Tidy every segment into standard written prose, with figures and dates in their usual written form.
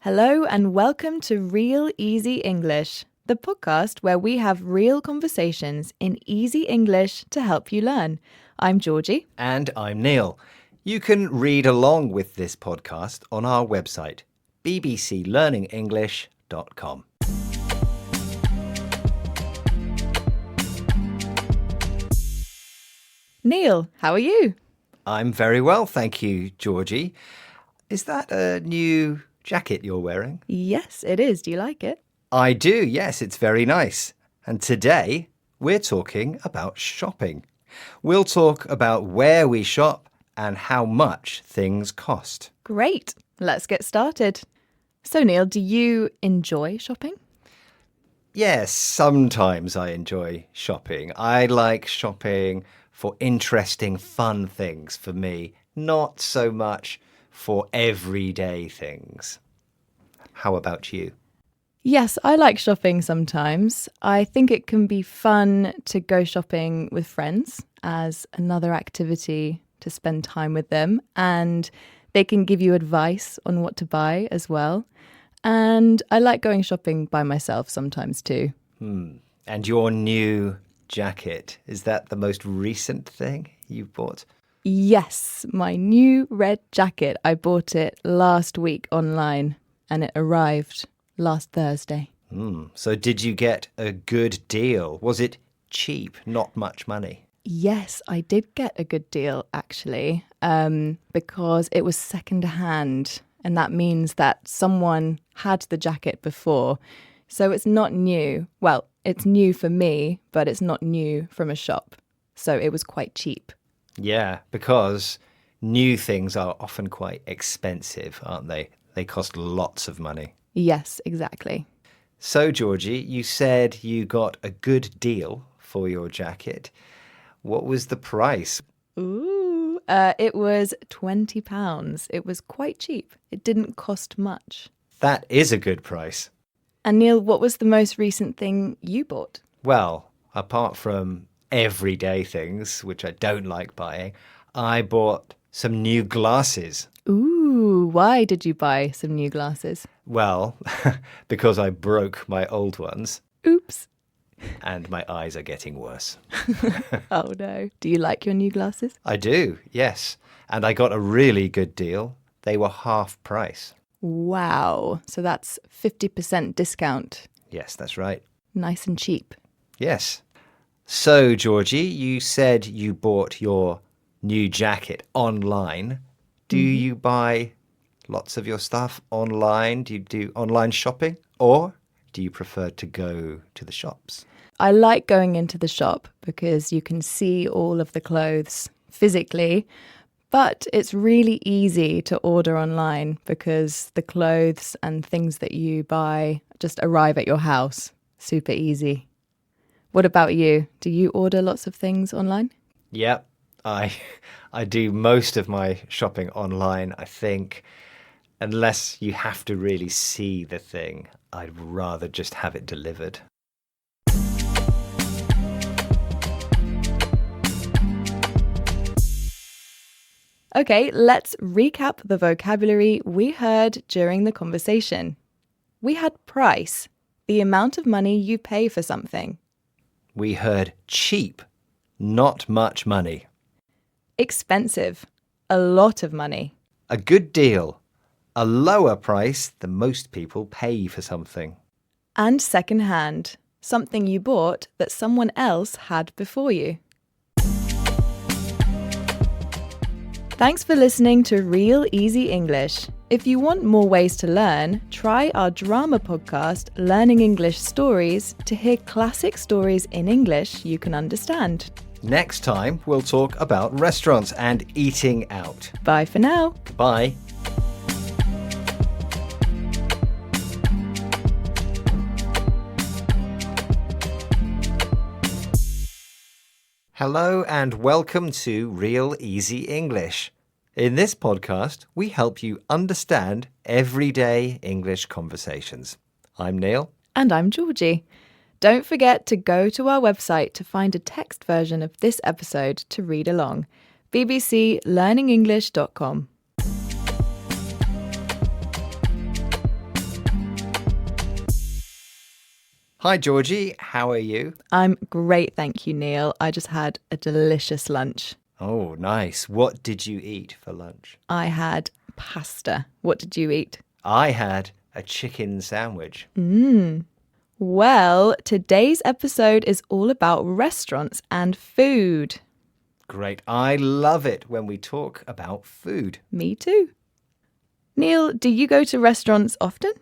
Hello and welcome to Real Easy English, the podcast where we have real conversations in easy English to help you learn. I'm Georgie. And I'm Neil. You can read along with this podcast on our website, bbclearningenglish.com. Neil, how are you? I'm very well, thank you, Georgie. Is that a new jacket you're wearing? Yes, it is. Do you like it? I do, yes, it's very nice. And today, we're talking about shopping. We'll talk about where we shop and how much things cost. Great. Let's get started. So, Neil, do you enjoy shopping? Yes, sometimes I enjoy shopping. I like shopping for interesting, fun things for me, not so much for everyday things. How about you? Yes, I like shopping sometimes. I think it can be fun to go shopping with friends as another activity to spend time with them, and they can give you advice on what to buy as well. And I like going shopping by myself sometimes too. And your new jacket, is that the most recent thing you bought? Yes, my new red jacket. I bought it last week online and it arrived last Thursday. So did you get a good deal? Was it cheap, not much money? Yes, I did get a good deal actually, because it was second-hand, and that means that someone had the jacket before. So it's not new. Well, it's new for me, but it's not new from a shop. So it was quite cheap. Yeah, because new things are often quite expensive, aren't they? They cost lots of money. Yes, exactly. So, Georgie, you said you got a good deal for your jacket. What was the price? Ooh, it was £20. It was quite cheap. It didn't cost much. That is a good price. And Neil, what was the most recent thing you bought? Well, apart from everyday things, which I don't like buying, I bought some new glasses. Ooh, why did you buy some new glasses? Well, because I broke my old ones Oops. and my eyes are getting worse. Oh no. Do you like your new glasses? I do, yes. And I got a really good deal. They were half price. Wow. So that's 50% discount. Yes, that's right. Nice and cheap. Yes. So, Georgie, you said you bought your new jacket online. Do you buy lots of your stuff online? Do you do online shopping? Or do you prefer to go to the shops? I like going into the shop because you can see all of the clothes physically, but it's really easy to order online because the clothes and things that you buy just arrive at your house. Super easy. What about you? Do you order lots of things online? Yep, I do most of my shopping online, I think. Unless you have to really see the thing, I'd rather just have it delivered. Okay, let's recap the vocabulary we heard during the conversation. We had price, the amount of money you pay for something. We heard cheap, not much money. Expensive, a lot of money. A good deal, a lower price than most people pay for something. And second-hand, something you bought that someone else had before you. Thanks for listening to Real Easy English. If you want more ways to learn, try our drama podcast, Learning English Stories, to hear classic stories in English you can understand. Next time, we'll talk about restaurants and eating out. Bye for now. Bye. Hello and welcome to Real Easy English. In this podcast, we help you understand everyday English conversations. I'm Neil. And I'm Georgie. Don't forget to go to our website to find a text version of this episode to read along. bbclearningenglish.com. Hi, Georgie. How are you? I'm great, thank you, Neil. I just had a delicious lunch. Oh, nice. What did you eat for lunch? I had pasta. What did you eat? I had a chicken sandwich. Well, today's episode is all about restaurants and food. Great. I love it when we talk about food. Me too. Neil, do you go to restaurants often?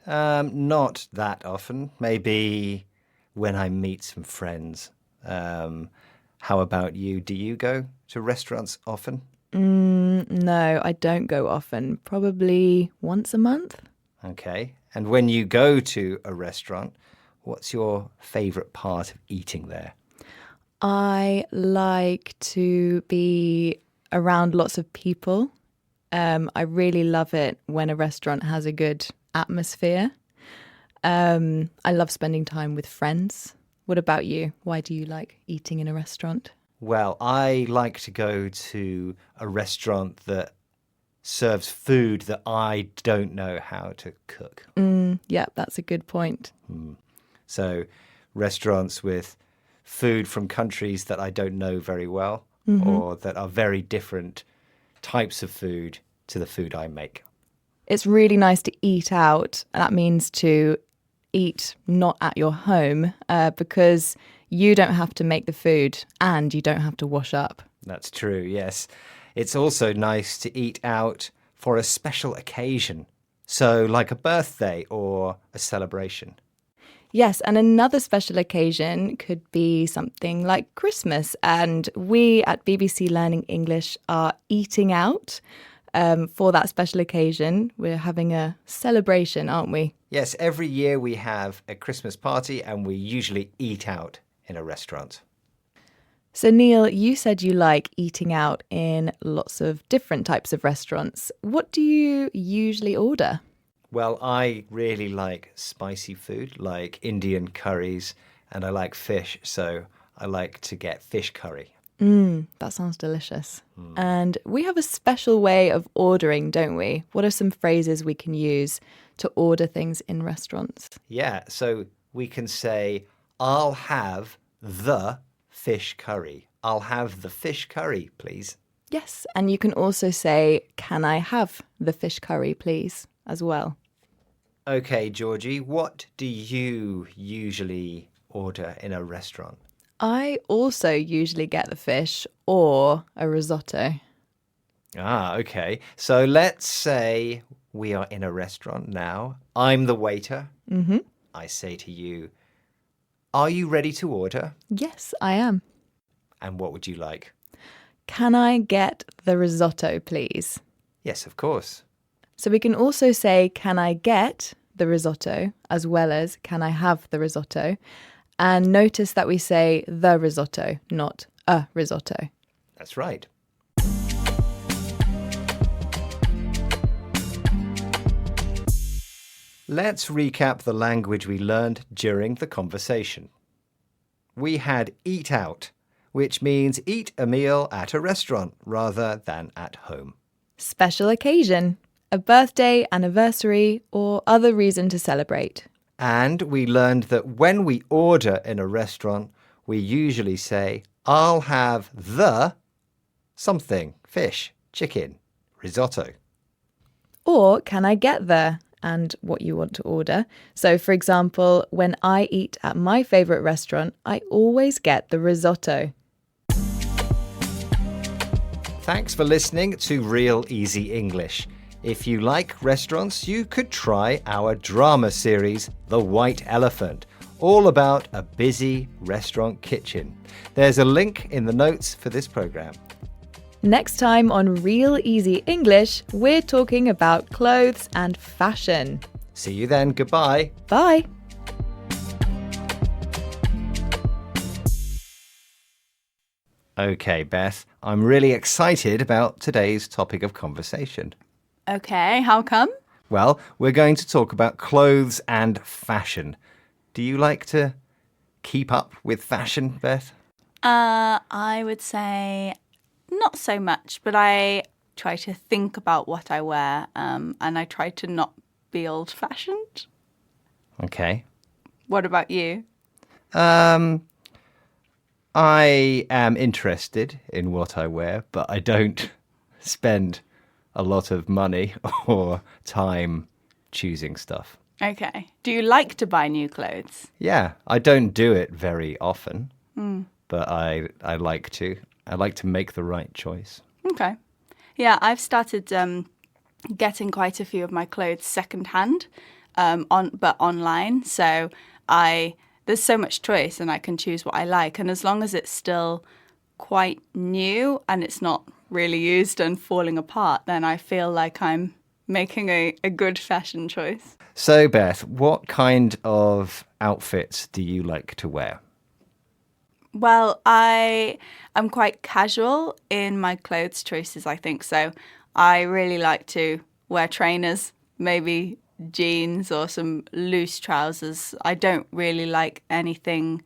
Not that often. Maybe when I meet some friends. How about you? Do you go to restaurants often? No, I don't go often. Probably once a month. Okay. And when you go to a restaurant, what's your favourite part of eating there? I like to be around lots of people. I really love it when a restaurant has a good atmosphere. I love spending time with friends. What about you? Why do you like eating in a restaurant? Well, I like to go to a restaurant that serves food that I don't know how to cook. Yeah, that's a good point. So, restaurants with food from countries that I don't know very well or that are very different types of food to the food I make. It's really nice to eat out. That means to eat not at your home because you don't have to make the food and you don't have to wash up. That's true, yes. It's also nice to eat out for a special occasion. So, like a birthday or a celebration. Yes, and another special occasion could be something like Christmas. And we at BBC Learning English are eating out for that special occasion. We're having a celebration, aren't we? Yes, every year we have a Christmas party and we usually eat out in a restaurant. So, Neil, you said you like eating out in lots of different types of restaurants. What do you usually order? Well, I really like spicy food, like Indian curries, and I like fish, so I like to get fish curry. That sounds delicious. And we have a special way of ordering, don't we? What are some phrases we can use to order things in restaurants? Yeah, so we can say, I'll have the fish curry. I'll have the fish curry, please. Yes, and you can also say, can I have the fish curry, please, as well. Okay, Georgie, what do you usually order in a restaurant? I also usually get the fish or a risotto. Ah, okay. So let's say we are in a restaurant now. I'm the waiter. I say to you, are you ready to order? Yes, I am. And what would you like? Can I get the risotto, please? Yes, of course. So we can also say, can I get the risotto, as well as can I have the risotto? And notice that we say the risotto, not a risotto. That's right. Let's recap the language we learned during the conversation. We had eat out, which means eat a meal at a restaurant rather than at home. Special occasion, a birthday, anniversary, or other reason to celebrate. And we learned that when we order in a restaurant, we usually say, I'll have the something, fish, chicken, risotto. Or can I get the and what you want to order. So, for example, when I eat at my favourite restaurant, I always get the risotto. Thanks for listening to Real Easy English. If you like restaurants, you could try our drama series, The White Elephant, all about a busy restaurant kitchen. There's a link in the notes for this program. Next time on Real Easy English, we're talking about clothes and fashion. See you then. Goodbye. Bye. Okay, Beth, I'm really excited about today's topic of conversation. Okay, how come? Well, we're going to talk about clothes and fashion. Do you like to keep up with fashion, Beth? I would say not so much, but I try to think about what I wear, and I try to not be old-fashioned. Okay. What about you? I am interested in what I wear, but I don't spend a lot of money or time choosing stuff. Okay. Do you like to buy new clothes? Yeah, I don't do it very often, but I like to. I like to make the right choice. Okay. Yeah, I've started getting quite a few of my clothes secondhand, but online. So there's so much choice, and I can choose what I like. And as long as it's still quite new and it's not really used and falling apart, then I feel like I'm making a good fashion choice. So, Beth, what kind of outfits do you like to wear? Well, I am quite casual in my clothes choices, I think. So I really like to wear trainers, maybe jeans or some loose trousers. I don't really like anything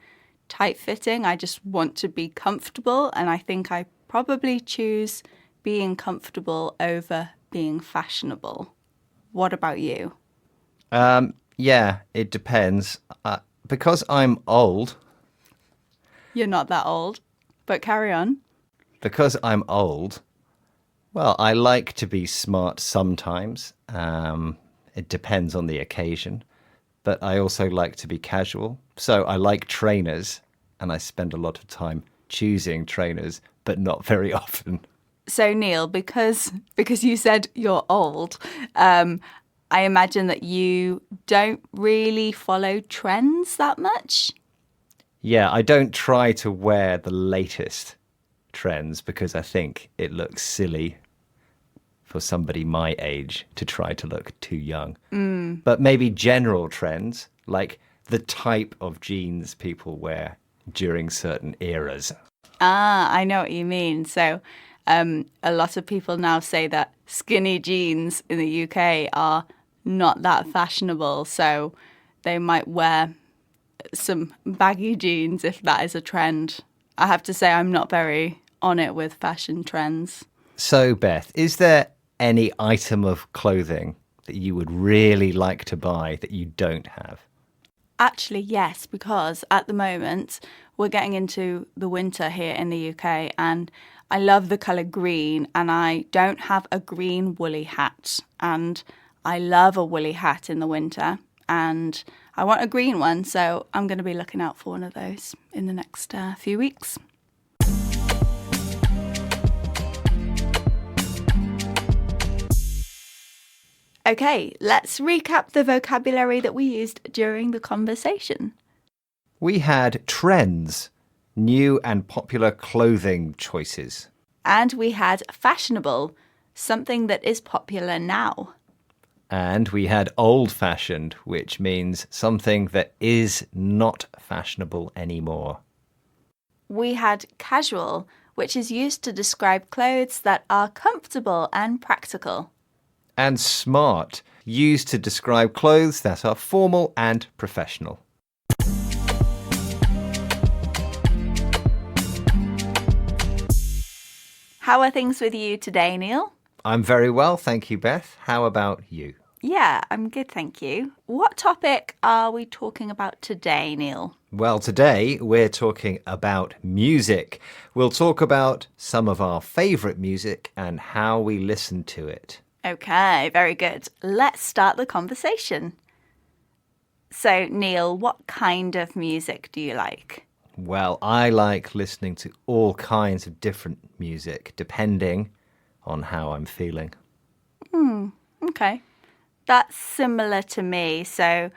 tight-fitting. I just want to be comfortable, and I think I probably choose being comfortable over being fashionable. What about you? Yeah, it depends. Because I'm old, You're not that old, but carry on. because I'm old, well, I like to be smart sometimes. It depends on the occasion, but I also like to be casual. So I like trainers, and I spend a lot of time choosing trainers, but not very often. So Neil, because you said you're old, I imagine that you don't really follow trends that much. Yeah, I don't try to wear the latest trends because I think it looks silly for somebody my age to try to look too young. But maybe general trends, like the type of jeans people wear during certain eras. Ah, I know what you mean. So a lot of people now say that skinny jeans in the UK are not that fashionable. So they might wear some baggy jeans if that is a trend. I have to say I'm not very on it with fashion trends. So, Beth, is there any item of clothing that you would really like to buy that you don't have? Actually, yes, because at the moment we're getting into the winter here in the UK, and I love the colour green, and I don't have a green woolly hat, and I love a woolly hat in the winter, and I want a green one, so I'm going to be looking out for one of those in the next few weeks. Okay, let's recap the vocabulary that we used during the conversation. We had trends, new and popular clothing choices. And we had fashionable, something that is popular now. And we had old-fashioned, which means something that is not fashionable anymore. We had casual, which is used to describe clothes that are comfortable and practical. And smart, used to describe clothes that are formal and professional. How are things with you today, Neil? I'm very well, thank you, Beth. How about you? Yeah, I'm good, thank you. What topic are we talking about today, Neil? Well, today we're talking about music. We'll talk about some of our favourite music and how we listen to it. Okay, very good. Let's start the conversation. So, Neil, what kind of music do you like? Well, I like listening to all kinds of different music, depending on how I'm feeling. Okay. That's similar to me. So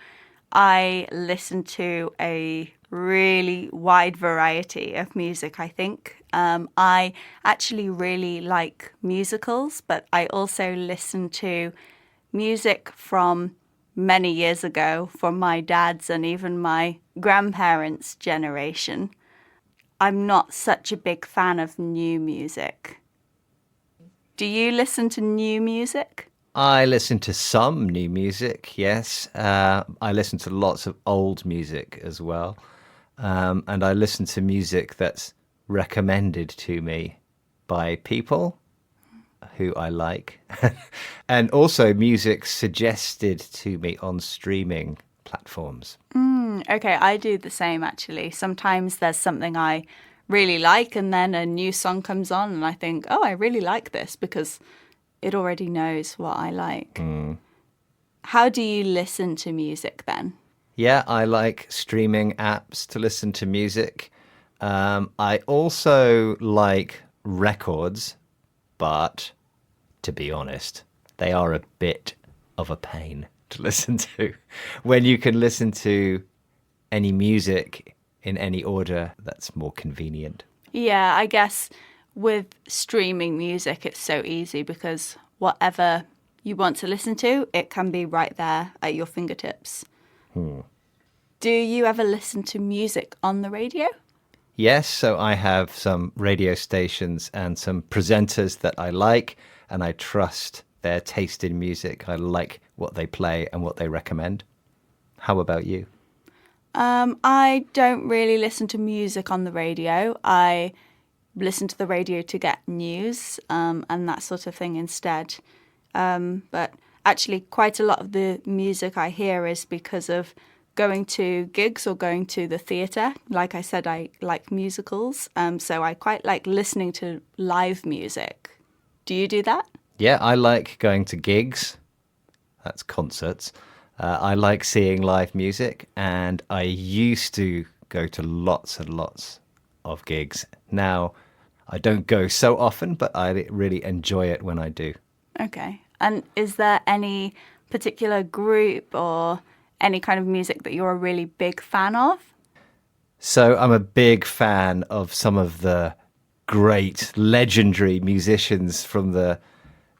I listen to a really wide variety of music, I think. I actually really like musicals, but I also listen to music from many years ago, from my dad's and even my grandparents' generation. I'm not such a big fan of new music. Do you listen to new music? I listen to some new music, yes. I listen to lots of old music as well. And I listen to music that's recommended to me by people who I like. And also music suggested to me on streaming platforms. Okay, I do the same actually. Sometimes there's something I really like, and then a new song comes on, and I think, oh, I really like this because it already knows what I like. How do you listen to music then? Yeah, I like streaming apps to listen to music. I also like records, but to be honest, they are a bit of a pain to listen to. When you can listen to any music in any order, that's more convenient. Yeah, I guess with streaming music, it's so easy because whatever you want to listen to, it can be right there at your fingertips. Do you ever listen to music on the radio? Yes, so I have some radio stations and some presenters that I like, and I trust their taste in music. I like what they play and what they recommend. How about you? I don't really listen to music on the radio. I listen to the radio to get news and that sort of thing instead. But actually, quite a lot of the music I hear is because of going to gigs or going to the theatre. Like I said, I like musicals, so I quite like listening to live music. Do you do that? Yeah, I like going to gigs. That's concerts. I like seeing live music, and I used to go to lots and lots of gigs. Now, I don't go so often, but I really enjoy it when I do. Okay. And is there any particular group or any kind of music that you're a really big fan of? So I'm a big fan of some of the great, legendary musicians from the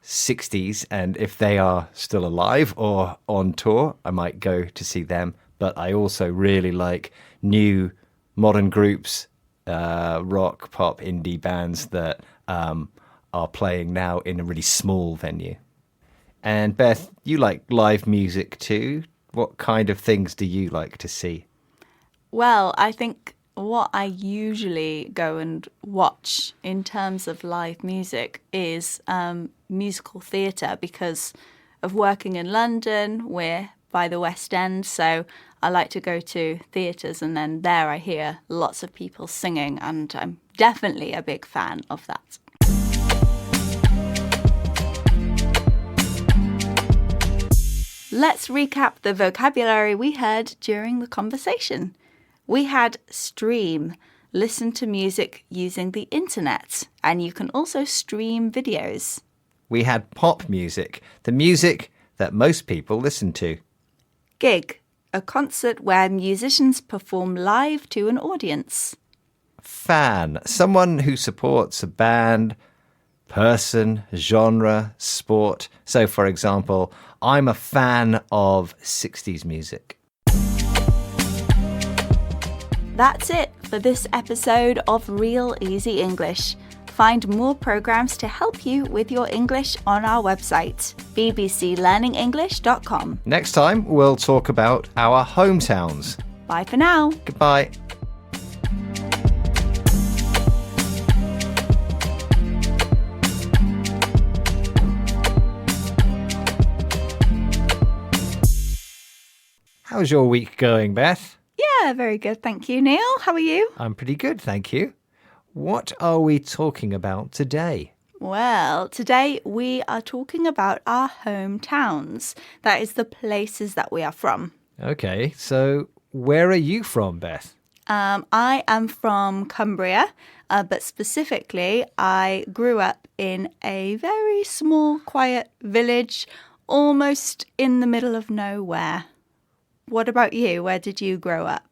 60s. And if they are still alive or on tour, I might go to see them. But I also really like new modern groups, rock, pop, indie bands that are playing now in a really small venue. And Beth, you like live music too. What kind of things do you like to see? Well, I think what I usually go and watch in terms of live music is musical theatre because of working in London. We're by the West End, so I like to go to theatres, and then there I hear lots of people singing, and I'm definitely a big fan of that. Let's recap the vocabulary we heard during the conversation. We had stream, listen to music using the internet, and you can also stream videos. We had pop music, the music that most people listen to. Gig, a concert where musicians perform live to an audience. Fan, someone who supports a band, person, genre, sport. So, for example, I'm a fan of 60s music. That's it for this episode of Real Easy English. Find more programs to help you with your English on our website, bbclearningenglish.com. Next time, we'll talk about our hometowns. Bye for now. Goodbye. How's your week going, Beth? Yeah, very good. Thank you, Neil. How are you? I'm pretty good, thank you. What are we talking about today? Well, today we are talking about our hometowns. That is the places that we are from. Okay, so where are you from, Beth? I am from Cumbria, but specifically, I grew up in a very small, quiet village, almost in the middle of nowhere. What about you? Where did you grow up?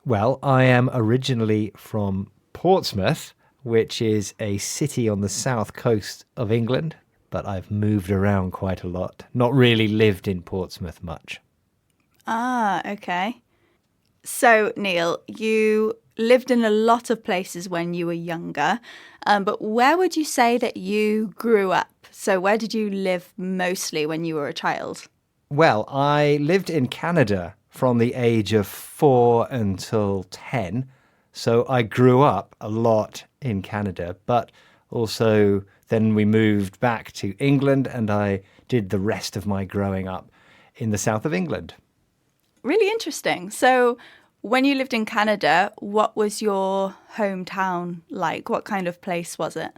Well, I am originally from Portsmouth, which is a city on the south coast of England, but I've moved around quite a lot. Not really lived in Portsmouth much. Ah, okay. So, Neil, you lived in a lot of places when you were younger, but where would you say that you grew up? So where did you live mostly when you were a child? Well, I lived in Canada from the age of 4 until 10, so I grew up a lot in Canada, but also then we moved back to England and I did the rest of my growing up in the south of England. Really interesting. So, when you lived in Canada, what was your hometown like? What kind of place was it?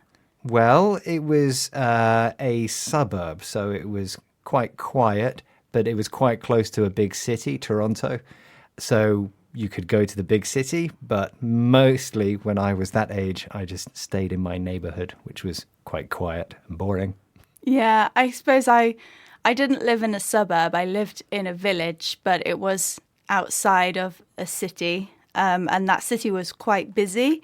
Well, it was a suburb, so it was quite quiet, but it was quite close to a big city, Toronto. So you could go to the big city, but mostly when I was that age, I just stayed in my neighborhood, which was quite quiet and boring. Yeah, I suppose I didn't live in a suburb. I lived in a village, but it was outside of a city, and that city was quite busy.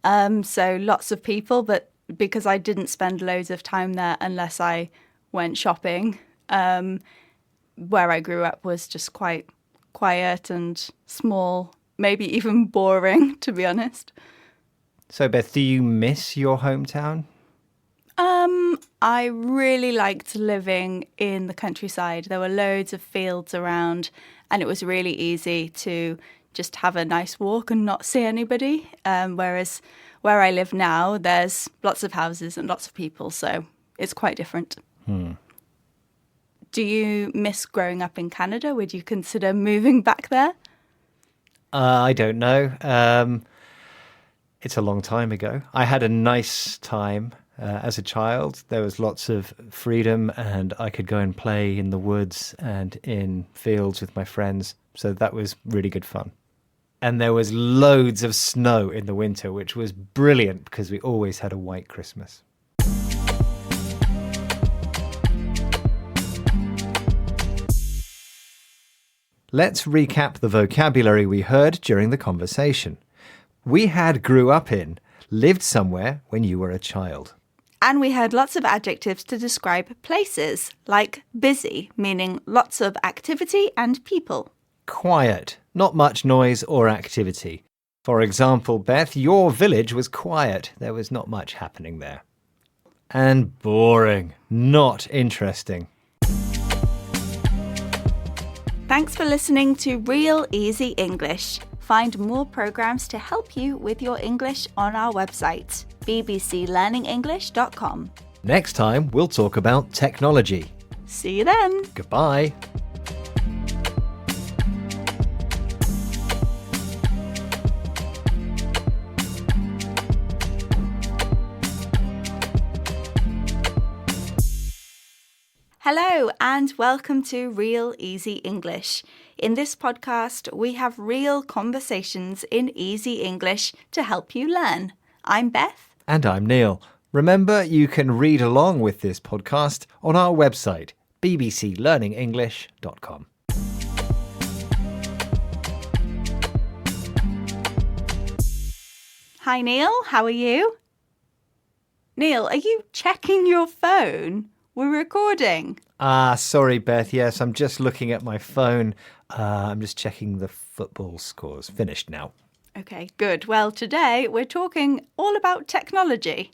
So lots of people, but because I didn't spend loads of time there unless I went shopping, where I grew up was just quite quiet and small, maybe even boring, to be honest. So, Beth, do you miss your hometown? I really liked living in the countryside. There were loads of fields around, and it was really easy to just have a nice walk and not see anybody. Whereas where I live now, there's lots of houses and lots of people, so it's quite different. Do you miss growing up in Canada? Would you consider moving back there? I don't know. It's a long time ago. I had a nice time as a child. There was lots of freedom, and I could go and play in the woods and in fields with my friends. So that was really good fun. And there was loads of snow in the winter, which was brilliant because we always had a white Christmas. Let's recap the vocabulary we heard during the conversation. We had grew up in, lived somewhere when you were a child. And we heard lots of adjectives to describe places, like busy, meaning lots of activity and people. Quiet, not much noise or activity. For example, Beth, your village was quiet. There was not much happening there. And boring, not interesting. Thanks for listening to Real Easy English. Find more programs to help you with your English on our website, bbclearningenglish.com. Next time, we'll talk about technology. See you then. Goodbye. Hello and welcome to Real Easy English. In this podcast, we have real conversations in easy English to help you learn. I'm Beth. And I'm Neil. Remember, you can read along with this podcast on our website, bbclearningenglish.com. Hi Neil, how are you? Neil, are you checking your phone? We're recording. Sorry, Beth. Yes, I'm just looking at my phone. I'm just checking the football scores. Finished now. Okay, good. Well, today we're talking all about technology.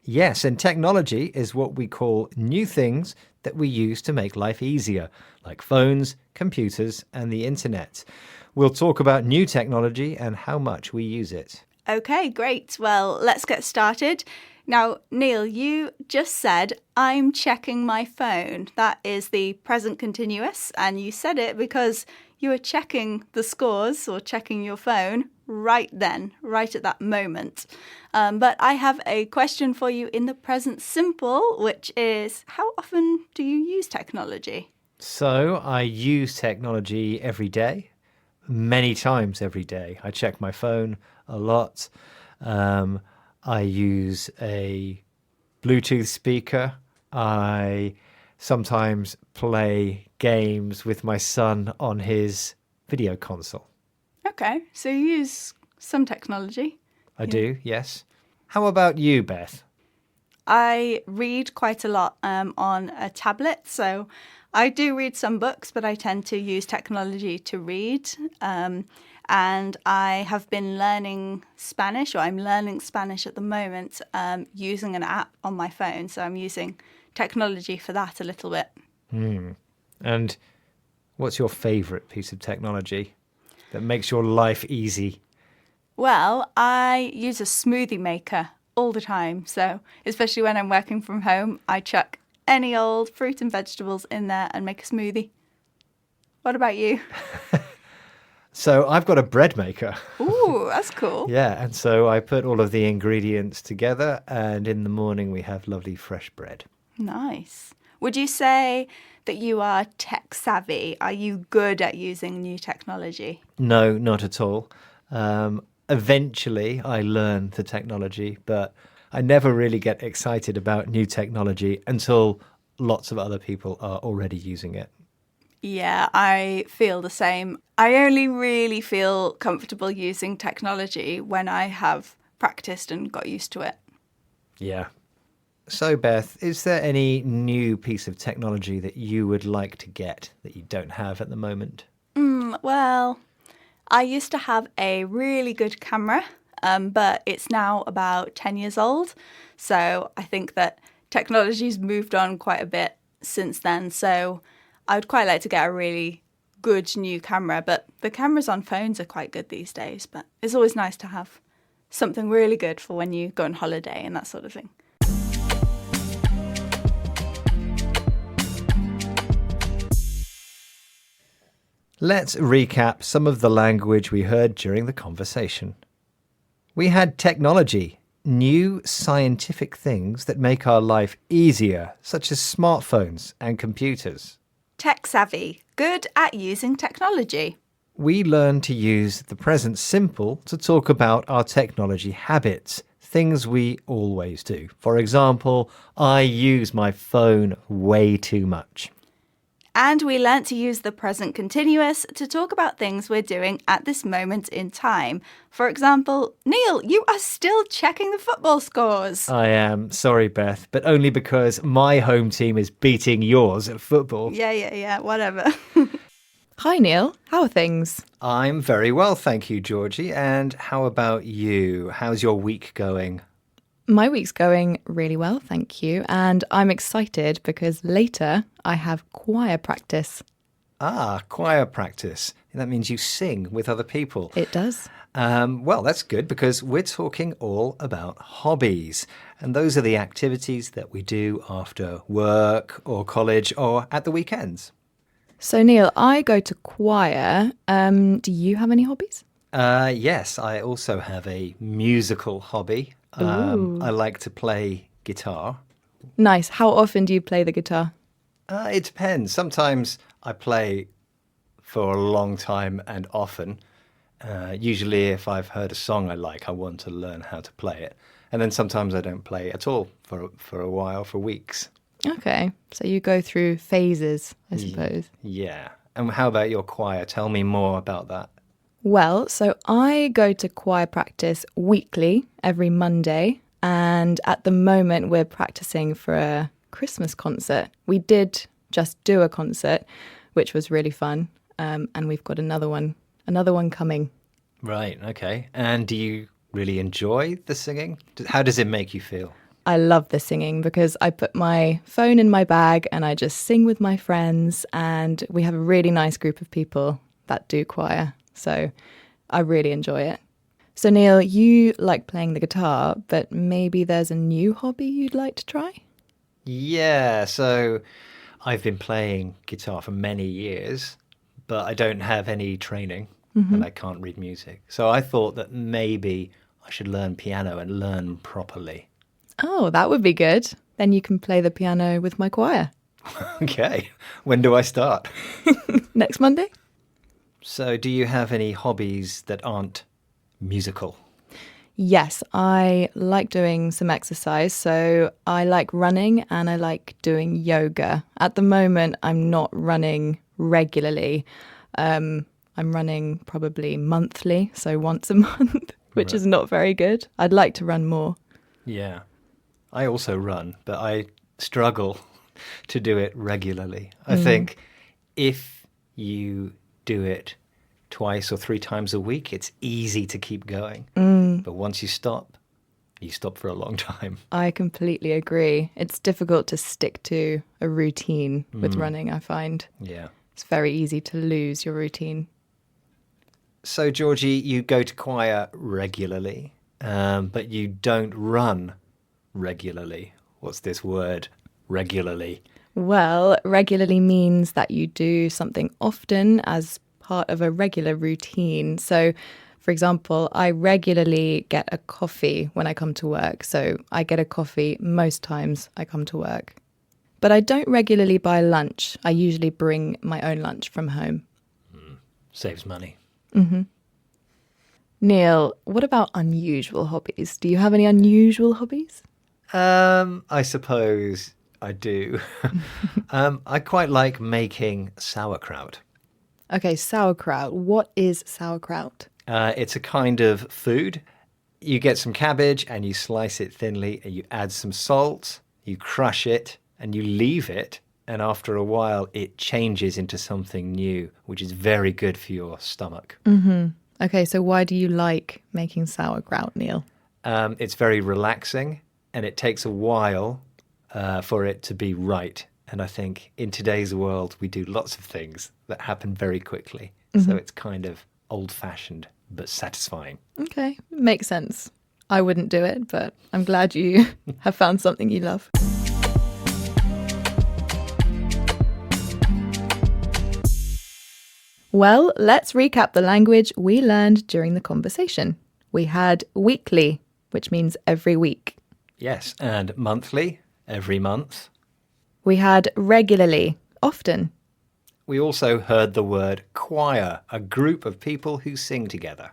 Yes, and technology is what we call new things that we use to make life easier, like phones, computers, and the internet. We'll talk about new technology and how much we use it. Okay, great. Well, let's get started. Now, Neil, you just said, I'm checking my phone. That is the present continuous, and you said it because you were checking the scores or checking your phone right then, right at that moment. But I have a question for you in the present simple, which is, how often do you use technology? So I use technology every day, many times every day. I check my phone a lot. I use a Bluetooth speaker. I sometimes play games with my son on his video console. Okay, so you use some technology. I do, yes. How about you, Beth? I read quite a lot on a tablet, so I do read some books, but I tend to use technology to read. And I have been learning Spanish, or I'm learning Spanish at the moment, using an app on my phone. So I'm using technology for that a little bit. And what's your favourite piece of technology that makes your life easy? Well, I use a smoothie maker all the time. So especially when I'm working from home, I chuck any old fruit and vegetables in there and make a smoothie. What about you? So I've got a bread maker. Ooh, that's cool. Yeah, and so I put all of the ingredients together, and in the morning we have lovely fresh bread. Nice. Would you say that you are tech savvy? Are you good at using new technology? No, not at all. Eventually, I learn the technology, but I never really get excited about new technology until lots of other people are already using it. Yeah, I feel the same. I only really feel comfortable using technology when I have practiced and got used to it. Yeah. So, Beth, is there any new piece of technology that you would like to get that you don't have at the moment? Well, I used to have a really good camera, but it's now about 10 years old. So I think that technology's moved on quite a bit since then. So I would quite like to get a really good new camera, but the cameras on phones are quite good these days. But it's always nice to have something really good for when you go on holiday and that sort of thing. Let's recap some of the language we heard during the conversation. We had technology, new scientific things that make our life easier, such as smartphones and computers. Tech savvy, good at using technology. We learned to use the present simple to talk about our technology habits, things we always do. For example, I use my phone way too much. And we learnt to use the present continuous to talk about things we're doing at this moment in time. For example, Neil, you are still checking the football scores. I am. Sorry, Beth, but only because my home team is beating yours at football. Yeah, whatever. Hi, Neil. How are things? I'm very well, thank you, Georgie. And how about you? How's your week going? My week's going really well, thank you. And I'm excited because later I have choir practice. Ah, choir practice. That means you sing with other people. It does. Well, that's good because we're talking all about hobbies. And those are the activities that we do after work or college or at the weekends. So, Neil, I go to choir. Do you have any hobbies? Yes, I also have a musical hobby. I like to play guitar. Nice. How often do you play the guitar? It depends. Sometimes I play for a long time and often. Usually if I've heard a song I like, I want to learn how to play it. And then sometimes I don't play at all for a while, for weeks. Okay. So you go through phases, I suppose. Yeah. And how about your choir? Tell me more about that. Well, so I go to choir practice weekly, every Monday. And at the moment, we're practicing for a Christmas concert. We did just do a concert, which was really fun. And we've got another one coming. Right. Okay. And do you really enjoy the singing? How does it make you feel? I love the singing because I put my phone in my bag and I just sing with my friends. And we have a really nice group of people that do choir. So I really enjoy it. So Neil, you like playing the guitar, but maybe there's a new hobby you'd like to try? Yeah, so I've been playing guitar for many years, but I don't have any training and I can't read music. So I thought that maybe I should learn piano and learn properly. Oh, that would be good. Then you can play the piano with my choir. Okay, when do I start? Next Monday? So do you have any hobbies that aren't musical? Yes, I like doing some exercise. So I like running and I like doing yoga. At the moment, I'm not running regularly. I'm running probably monthly, so once a month, which is not very good. I'd like to run more. Yeah, I also run, but I struggle to do it regularly. I think if you do it twice or 3 times a week, it's easy to keep going. But once you stop for a long time. I completely agree. It's difficult to stick to a routine with running, I find. Yeah. It's very easy to lose your routine. So, Georgie, you go to choir regularly, but you don't run regularly. What's this word, regularly? Well, regularly means that you do something often as part of a regular routine. So, for example, I regularly get a coffee when I come to work. So I get a coffee most times I come to work. But I don't regularly buy lunch. I usually bring my own lunch from home. Saves money. Neil, what about unusual hobbies? Do you have any unusual hobbies? I suppose I do. I quite like making sauerkraut. Okay, sauerkraut. What is sauerkraut? It's a kind of food. You get some cabbage and you slice it thinly and you add some salt, you crush it and you leave it. And after a while, it changes into something new, which is very good for your stomach. Okay, so why do you like making sauerkraut, Neil? It's very relaxing and it takes a while for it to be right. And I think in today's world, we do lots of things that happen very quickly. So it's kind of old-fashioned but satisfying. Okay, makes sense. I wouldn't do it, but I'm glad you have found something you love. Well, let's recap the language we learned during the conversation. We had weekly, which means every week. Yes, and monthly, every month. We had regularly, often. We also heard the word choir, a group of people who sing together.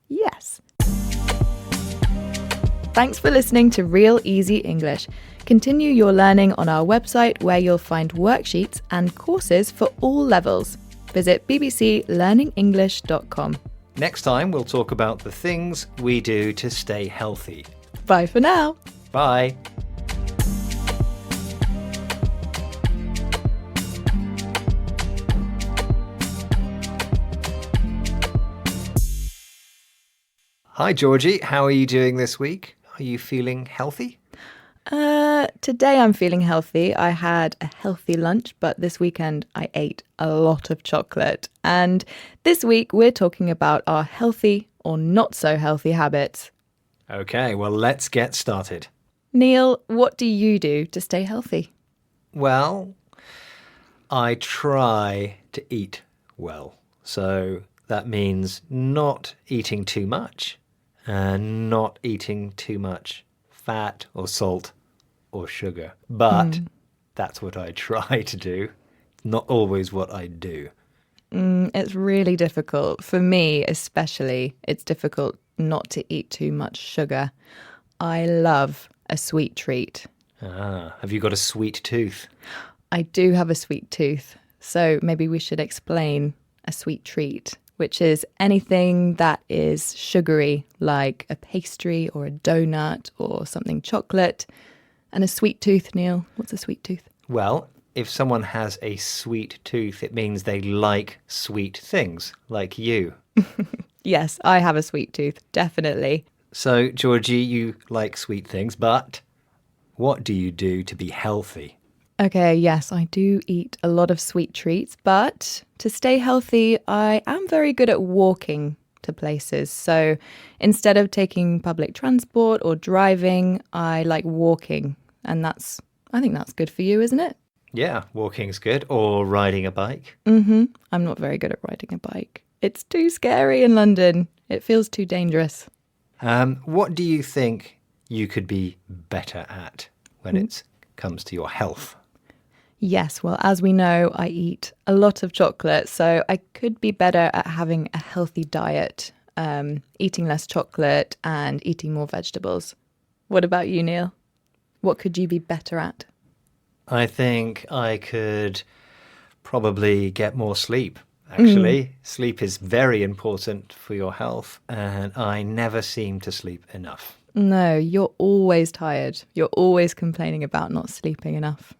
Yes. Thanks for listening to Real Easy English. Continue your learning on our website where you'll find worksheets and courses for all levels. Visit bbclearningenglish.com. Next time, we'll talk about the things we do to stay healthy. Bye for now. Bye. Hi, Georgie. How are you doing this week? Are you feeling healthy? Today I'm feeling healthy. I had a healthy lunch, but this weekend I ate a lot of chocolate. And this week we're talking about our healthy or not so healthy habits. Okay, well, let's get started. Neil, what do you do to stay healthy? Well, I try to eat well. So that means not eating too much and not eating too much fat or salt or sugar. But that's what I try to do, not always what I do. It's really difficult. For me, especially, it's difficult not to eat too much sugar. I love a sweet treat. Have you got a sweet tooth? I do have a sweet tooth. So maybe we should explain a sweet treat, which is anything that is sugary, like a pastry or a donut or something chocolate. And a sweet tooth, Neil. What's a sweet tooth? Well, if someone has a sweet tooth, it means they like sweet things, like you. Yes, I have a sweet tooth, definitely. So, Georgie, you like sweet things, but what do you do to be healthy? Okay, yes, I do eat a lot of sweet treats, but to stay healthy, I am very good at walking to places. So instead of taking public transport or driving, I like walking. And I think that's good for you, isn't it? Yeah, walking's good. Or riding a bike. I'm not very good at riding a bike. It's too scary in London. It feels too dangerous. What do you think you could be better at when it comes to your health? Yes, well, as we know, I eat a lot of chocolate, so I could be better at having a healthy diet, eating less chocolate and eating more vegetables. What about you, Neil? What could you be better at? I think I could probably get more sleep, actually. Sleep is very important for your health, and I never seem to sleep enough. No, you're always tired. You're always complaining about not sleeping enough.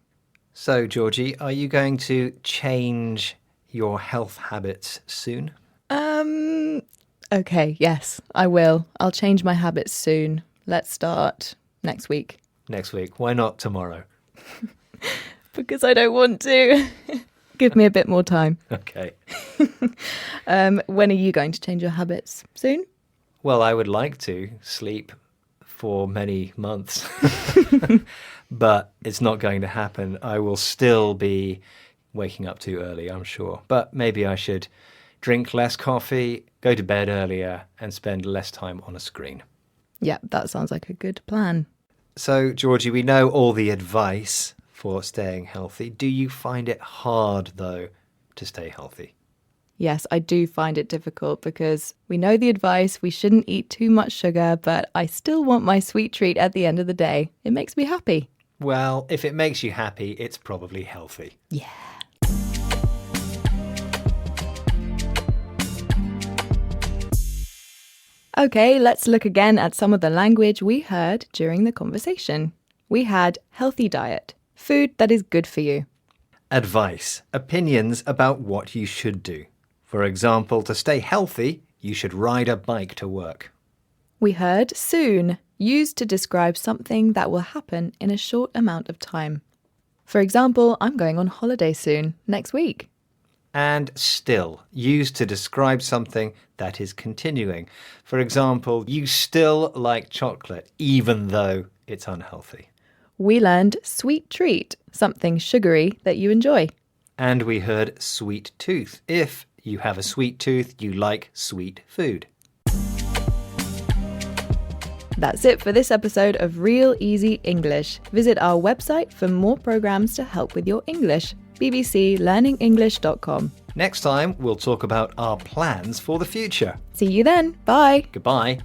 So, Georgie, are you going to change your health habits soon? Okay, yes, I will. I'll change my habits soon. Let's start next week. Next week. Why not tomorrow? Because I don't want to. Give me a bit more time. Okay. When are you going to change your habits? Soon? Well, I would like to sleep for many months, but it's not going to happen. I will still be waking up too early, I'm sure. But maybe I should drink less coffee, go to bed earlier, and spend less time on a screen. Yeah, that sounds like a good plan. So, Georgie, we know all the advice for staying healthy. Do you find it hard, though, to stay healthy? Yes, I do find it difficult because we know the advice, we shouldn't eat too much sugar, but I still want my sweet treat at the end of the day. It makes me happy. Well, if it makes you happy, it's probably healthy. Yeah. Okay, let's look again at some of the language we heard during the conversation. We had healthy diet, food that is good for you. Advice, opinions about what you should do. For example, to stay healthy, you should ride a bike to work. We heard soon, used to describe something that will happen in a short amount of time. For example, I'm going on holiday soon, next week. And still, used to describe something that is continuing. For example, you still like chocolate, even though it's unhealthy. We learned sweet treat, something sugary that you enjoy. And we heard sweet tooth. If you have a sweet tooth, you like sweet food. That's it for this episode of Real Easy English. Visit our website for more programs to help with your English, bbclearningenglish.com. Next time, we'll talk about our plans for the future. See you then. Bye. Goodbye.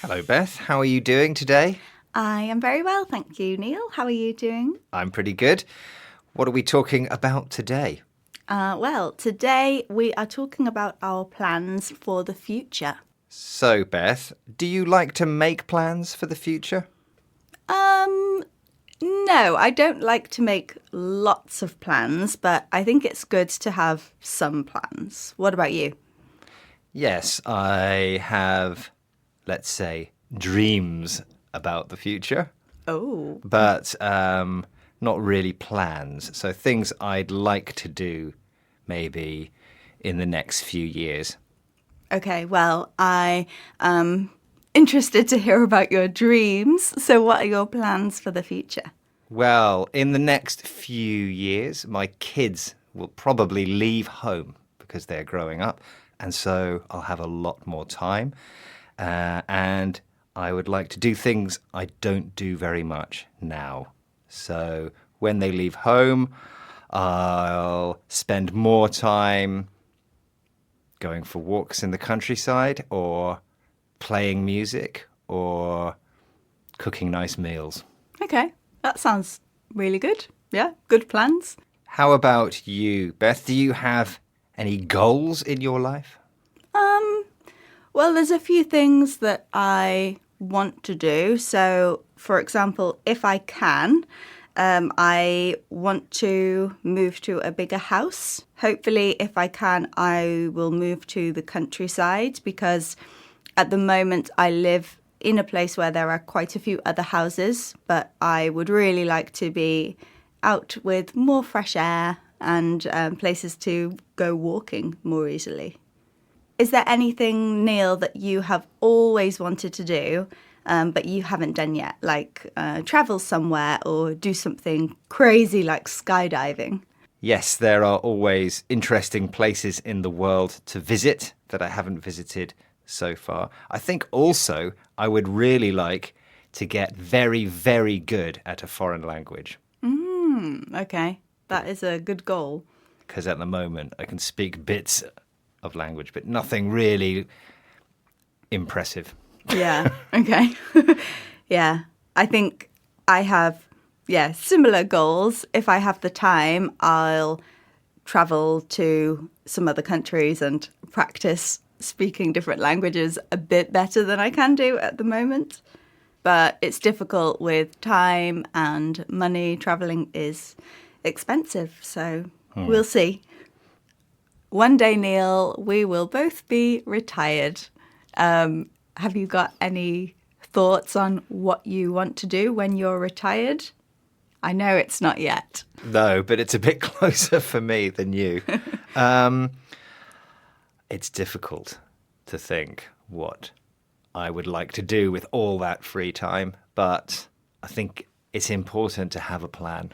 Hello, Beth. How are you doing today? I am very well, thank you, Neil. How are you doing? I'm pretty good. What are we talking about today? Well, today we are talking about our plans for the future. So, Beth, do you like to make plans for the future? No, I don't like to make lots of plans, but I think it's good to have some plans. What about you? Yes, I have, let's say, dreams about the future, Oh. but not really plans. So things I'd like to do maybe in the next few years. Okay, well, I am interested to hear about your dreams. So what are your plans for the future? Well, in the next few years, my kids will probably leave home because they're growing up, and so I'll have a lot more time. And I would like to do things I don't do very much now. So when they leave home, I'll spend more time going for walks in the countryside or playing music or cooking nice meals. Okay, that sounds really good. Yeah, good plans. How about you, Beth? Do you have any goals in your life? Well, there's a few things that I want to do. So, for example, if I can, I want to move to a bigger house. Hopefully, if I can, I will move to the countryside because at the moment I live in a place where there are quite a few other houses, but I would really like to be out with more fresh air and places to go walking more easily. Is there anything, Neil, that you have always wanted to do, but you haven't done yet, like travel somewhere or do something crazy like skydiving? Yes, there are always interesting places in the world to visit that I haven't visited so far. I think also I would really like to get very, very good at a foreign language. Okay, that is a good goal. Because at the moment I can speak bits of language, but nothing really impressive. Yeah, okay. Yeah, I think I have, similar goals. If I have the time, I'll travel to some other countries and practice speaking different languages a bit better than I can do at the moment. But it's difficult with time and money. Traveling is expensive, so we'll see. One day, Neil, we will both be retired. Have you got any thoughts on what you want to do when you're retired? I know it's not yet. No, but it's a bit closer for me than you. It's difficult to think what I would like to do with all that free time, but I think it's important to have a plan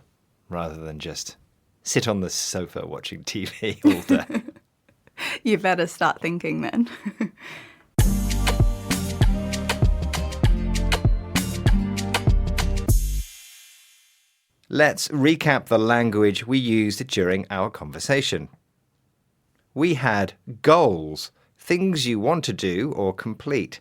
rather than just sit on the sofa watching TV all day. You better start thinking then. Let's recap the language we used during our conversation. We had goals, things you want to do or complete.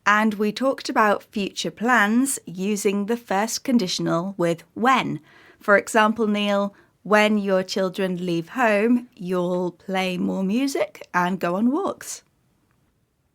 And we talked about future plans using the first conditional with when. For example, Neil, when your children leave home, you'll play more music and go on walks.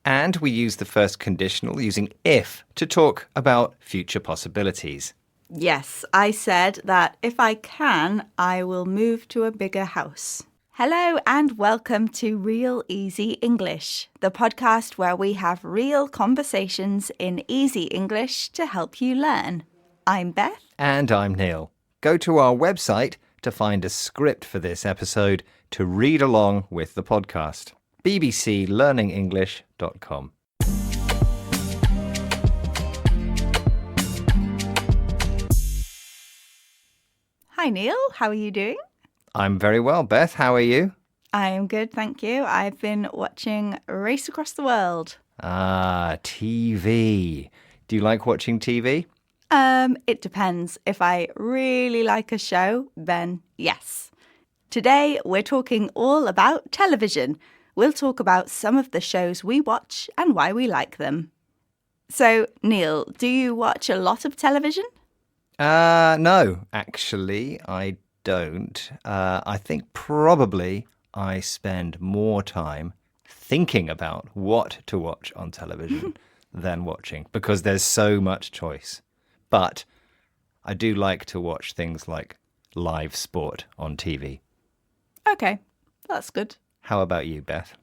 And we used the first conditional using if to talk about future possibilities. Yes, I said that if I can, I will move to a bigger house. Hello and welcome to Real Easy English, the podcast where we have real conversations in easy English to help you learn. I'm Beth. And I'm Neil. Go to our website to find a script for this episode to read along with the podcast. bbclearningenglish.com. Hi Neil, how are you doing? I'm very well, Beth. How are you? I am good, thank you. I've been watching Race Across the World. Ah, TV. Do you like watching TV? It depends. If I really like a show, then yes. Today, we're talking all about television. We'll talk about some of the shows we watch and why we like them. So, Neil, do you watch a lot of television? No, actually, I don't. I think probably I spend more time thinking about what to watch on television than watching because there's so much choice. But I do like to watch things like live sport on TV. Okay, that's good. How about you, Beth?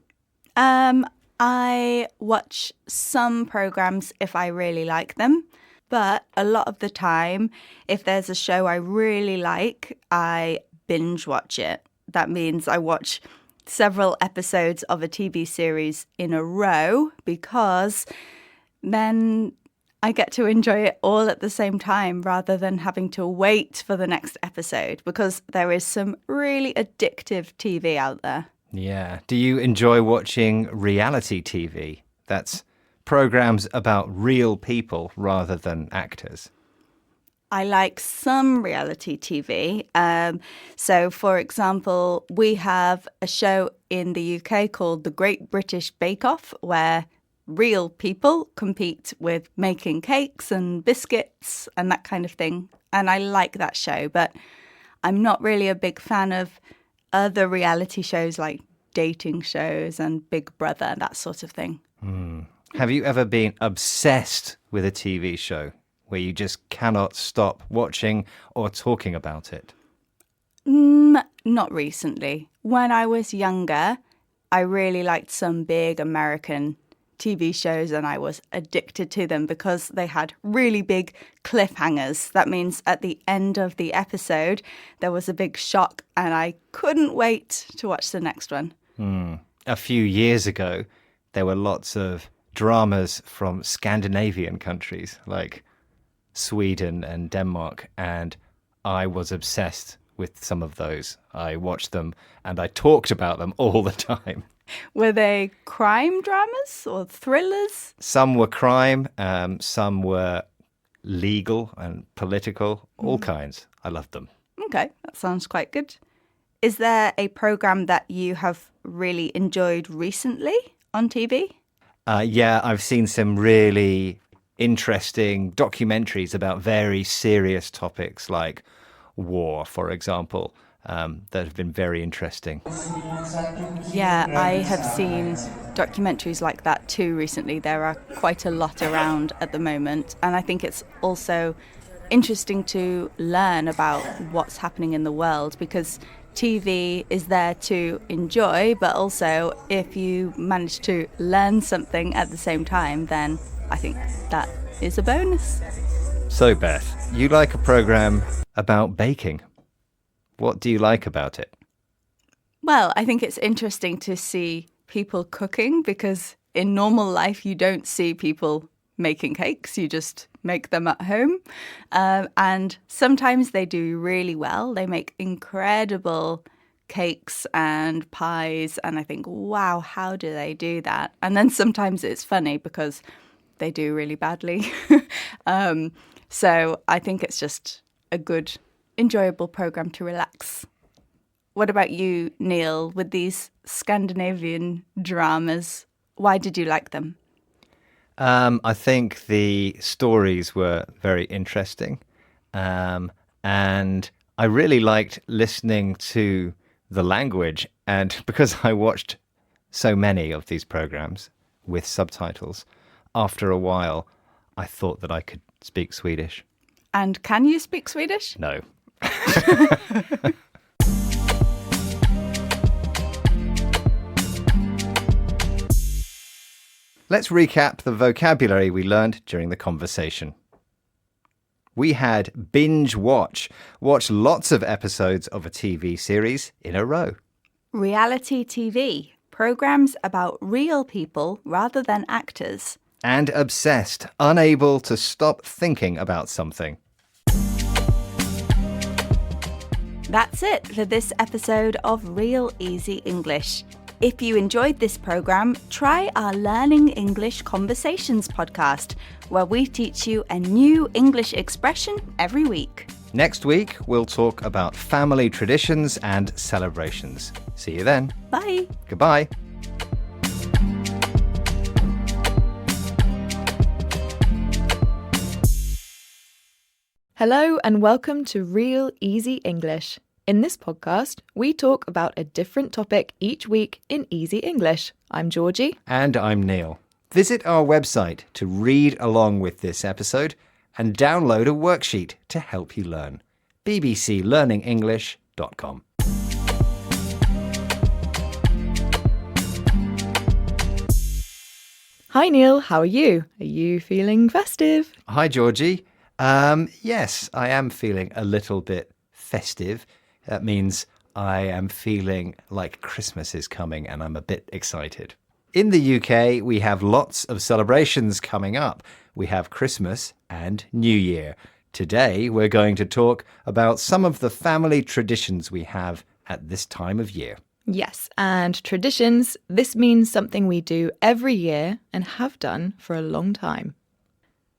I watch some programs if I really like them. But a lot of the time, if there's a show I really like, I binge watch it. That means I watch several episodes of a TV series in a row because then I get to enjoy it all at the same time rather than having to wait for the next episode because there is some really addictive TV out there. Yeah. Do you enjoy watching reality TV? That's programs about real people rather than actors. I like some reality TV. So, for example, we have a show in the UK called The Great British Bake Off, where real people compete with making cakes and biscuits and that kind of thing. And I like that show, but I'm not really a big fan of other reality shows like dating shows and Big Brother, that sort of thing. Have you ever been obsessed with a TV show where you just cannot stop watching or talking about it? Not recently. When I was younger, I really liked some big American TV shows and I was addicted to them because they had really big cliffhangers. That means at the end of the episode, there was a big shock and I couldn't wait to watch the next one. A few years ago, there were lots of dramas from Scandinavian countries like Sweden and Denmark, and I was obsessed with some of those. I watched them and I talked about them all the time. Were they crime dramas or thrillers? Some were crime, some were legal and political, all kinds. I loved them. Okay, that sounds quite good. Is there a program that you have really enjoyed recently on TV? Yeah, I've seen some really interesting documentaries about very serious topics like war, for example, that have been very interesting. Yeah, I have seen documentaries like that too recently. There are quite a lot around at the moment, and I think it's also interesting to learn about what's happening in the world because TV is there to enjoy, but also if you manage to learn something at the same time, then I think that is a bonus. So, Beth, you like a program about baking. What do you like about it? Well, I think it's interesting to see people cooking because in normal life, you don't see people making cakes. You just make them at home. And sometimes they do really well. They make incredible cakes and pies. And I think, wow, how do they do that? And then sometimes it's funny because they do really badly. So I think it's just a good, enjoyable program to relax. What about you, Neil, with these Scandinavian dramas? Why did you like them? I think the stories were very interesting. And I really liked listening to the language. And because I watched so many of these programs with subtitles, after a while, I thought that I could speak Swedish. And can you speak Swedish? No. Let's recap the vocabulary we learned during the conversation. We had binge watch lots of episodes of a TV series in a row. Reality TV, programs about real people rather than actors. And obsessed, unable to stop thinking about something. That's it for this episode of Real Easy English. If you enjoyed this program, try our Learning English Conversations podcast, where we teach you a new English expression every week. Next week, we'll talk about family traditions and celebrations. See you then. Bye. Goodbye. Hello and welcome to Real Easy English. In this podcast, we talk about a different topic each week in easy English. I'm Georgie. And I'm Neil. Visit our website to read along with this episode and download a worksheet to help you learn. bbclearningenglish.com. Hi Neil, how are you? Are you feeling festive? Hi, Georgie. Yes, I am feeling a little bit festive. That means I am feeling like Christmas is coming and I'm a bit excited. In the UK, we have lots of celebrations coming up. We have Christmas and New Year. Today, we're going to talk about some of the family traditions we have at this time of year. Yes, and traditions, this means something we do every year and have done for a long time.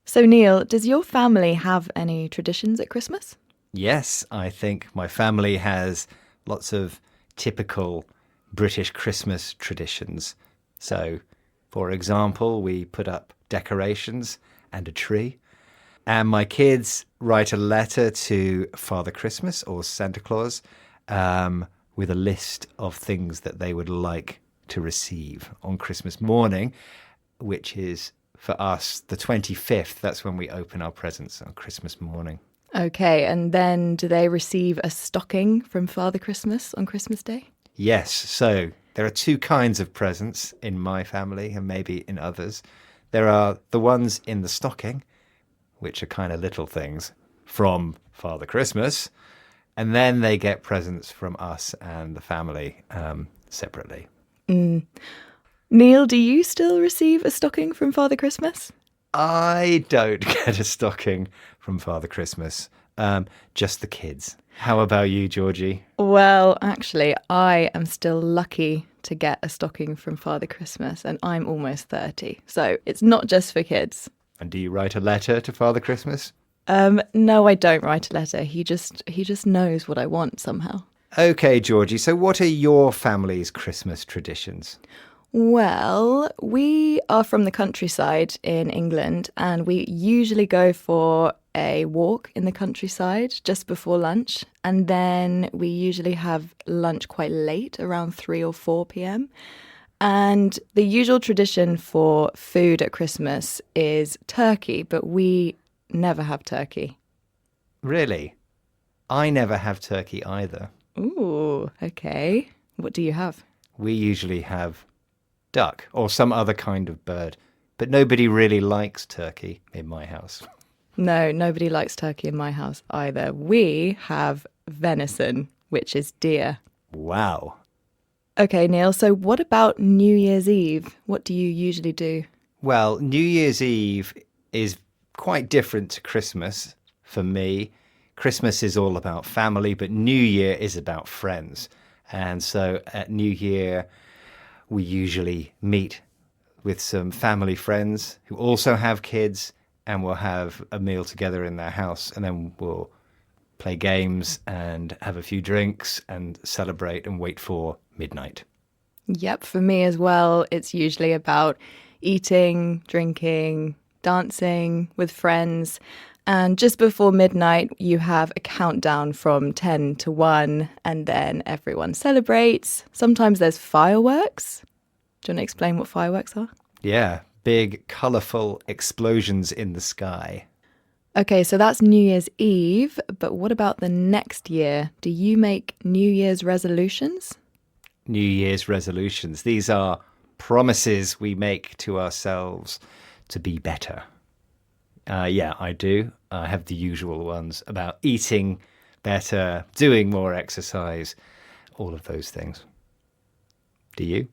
So Neil, does your family have any traditions at Christmas? Yes, I think my family has lots of typical British Christmas traditions. So, for example, we put up decorations and a tree. And my kids write a letter to Father Christmas or Santa Claus with a list of things that they would like to receive on Christmas morning, which is, for us, the 25th. That's when we open our presents on Christmas morning. Okay, and then do they receive a stocking from Father Christmas on Christmas Day? Yes, so there are two kinds of presents in my family and maybe in others. There are the ones in the stocking, which are kind of little things from Father Christmas, and then they get presents from us and the family separately. Neil, do you still receive a stocking from Father Christmas? I don't get a stocking from Father Christmas, just the kids. How about you, Georgie? Well, actually, I am still lucky to get a stocking from Father Christmas, and I'm almost 30. So it's not just for kids. And do you write a letter to Father Christmas? No, I don't write a letter. He just knows what I want somehow. Okay, Georgie, so what are your family's Christmas traditions? Well, we are from the countryside in England, and we usually go for a walk in the countryside just before lunch, and then we usually have lunch quite late, around 3 or 4 p.m. And the usual tradition for food at Christmas is turkey, but we never have turkey. Really? I never have turkey either. Ooh, okay. What do you have? We usually have duck or some other kind of bird, but nobody really likes turkey in my house. No, nobody likes turkey in my house either. We have venison, which is deer. Wow. Okay, Neil, so what about New Year's Eve? What do you usually do? Well, New Year's Eve is quite different to Christmas for me. Christmas is all about family, but New Year is about friends. And so at New Year, we usually meet with some family friends who also have kids, and we'll have a meal together in their house, and then we'll play games and have a few drinks and celebrate and wait for midnight. Yep, for me as well, it's usually about eating, drinking, dancing with friends. And just before midnight, you have a countdown from 10 to 1, and then everyone celebrates. Sometimes there's fireworks. Do you want to explain what fireworks are? Yeah, big, colourful explosions in the sky. Okay, so that's New Year's Eve, but what about the next year? Do you make New Year's resolutions? New Year's resolutions. These are promises we make to ourselves to be better. Yeah, I do. I have the usual ones about eating better, doing more exercise, all of those things. Do you?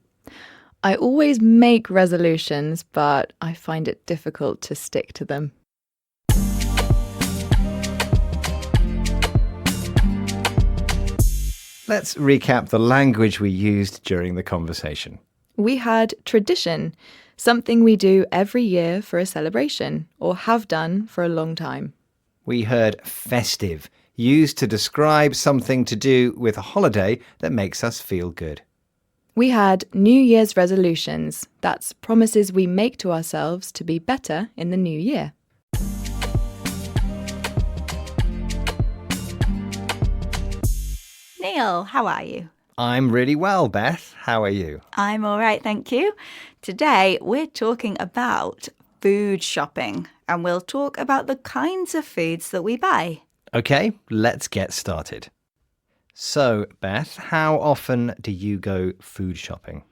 I always make resolutions, but I find it difficult to stick to them. Let's recap the language we used during the conversation. We had tradition, something we do every year for a celebration, or have done for a long time. We heard festive, used to describe something to do with a holiday that makes us feel good. We had New Year's resolutions, that's promises we make to ourselves to be better in the new year. Neil, how are you? I'm really well, Beth. How are you? I'm all right, thank you. Today, we're talking about food shopping, and we'll talk about the kinds of foods that we buy. Okay, let's get started. So, Beth, how often do you go food shopping?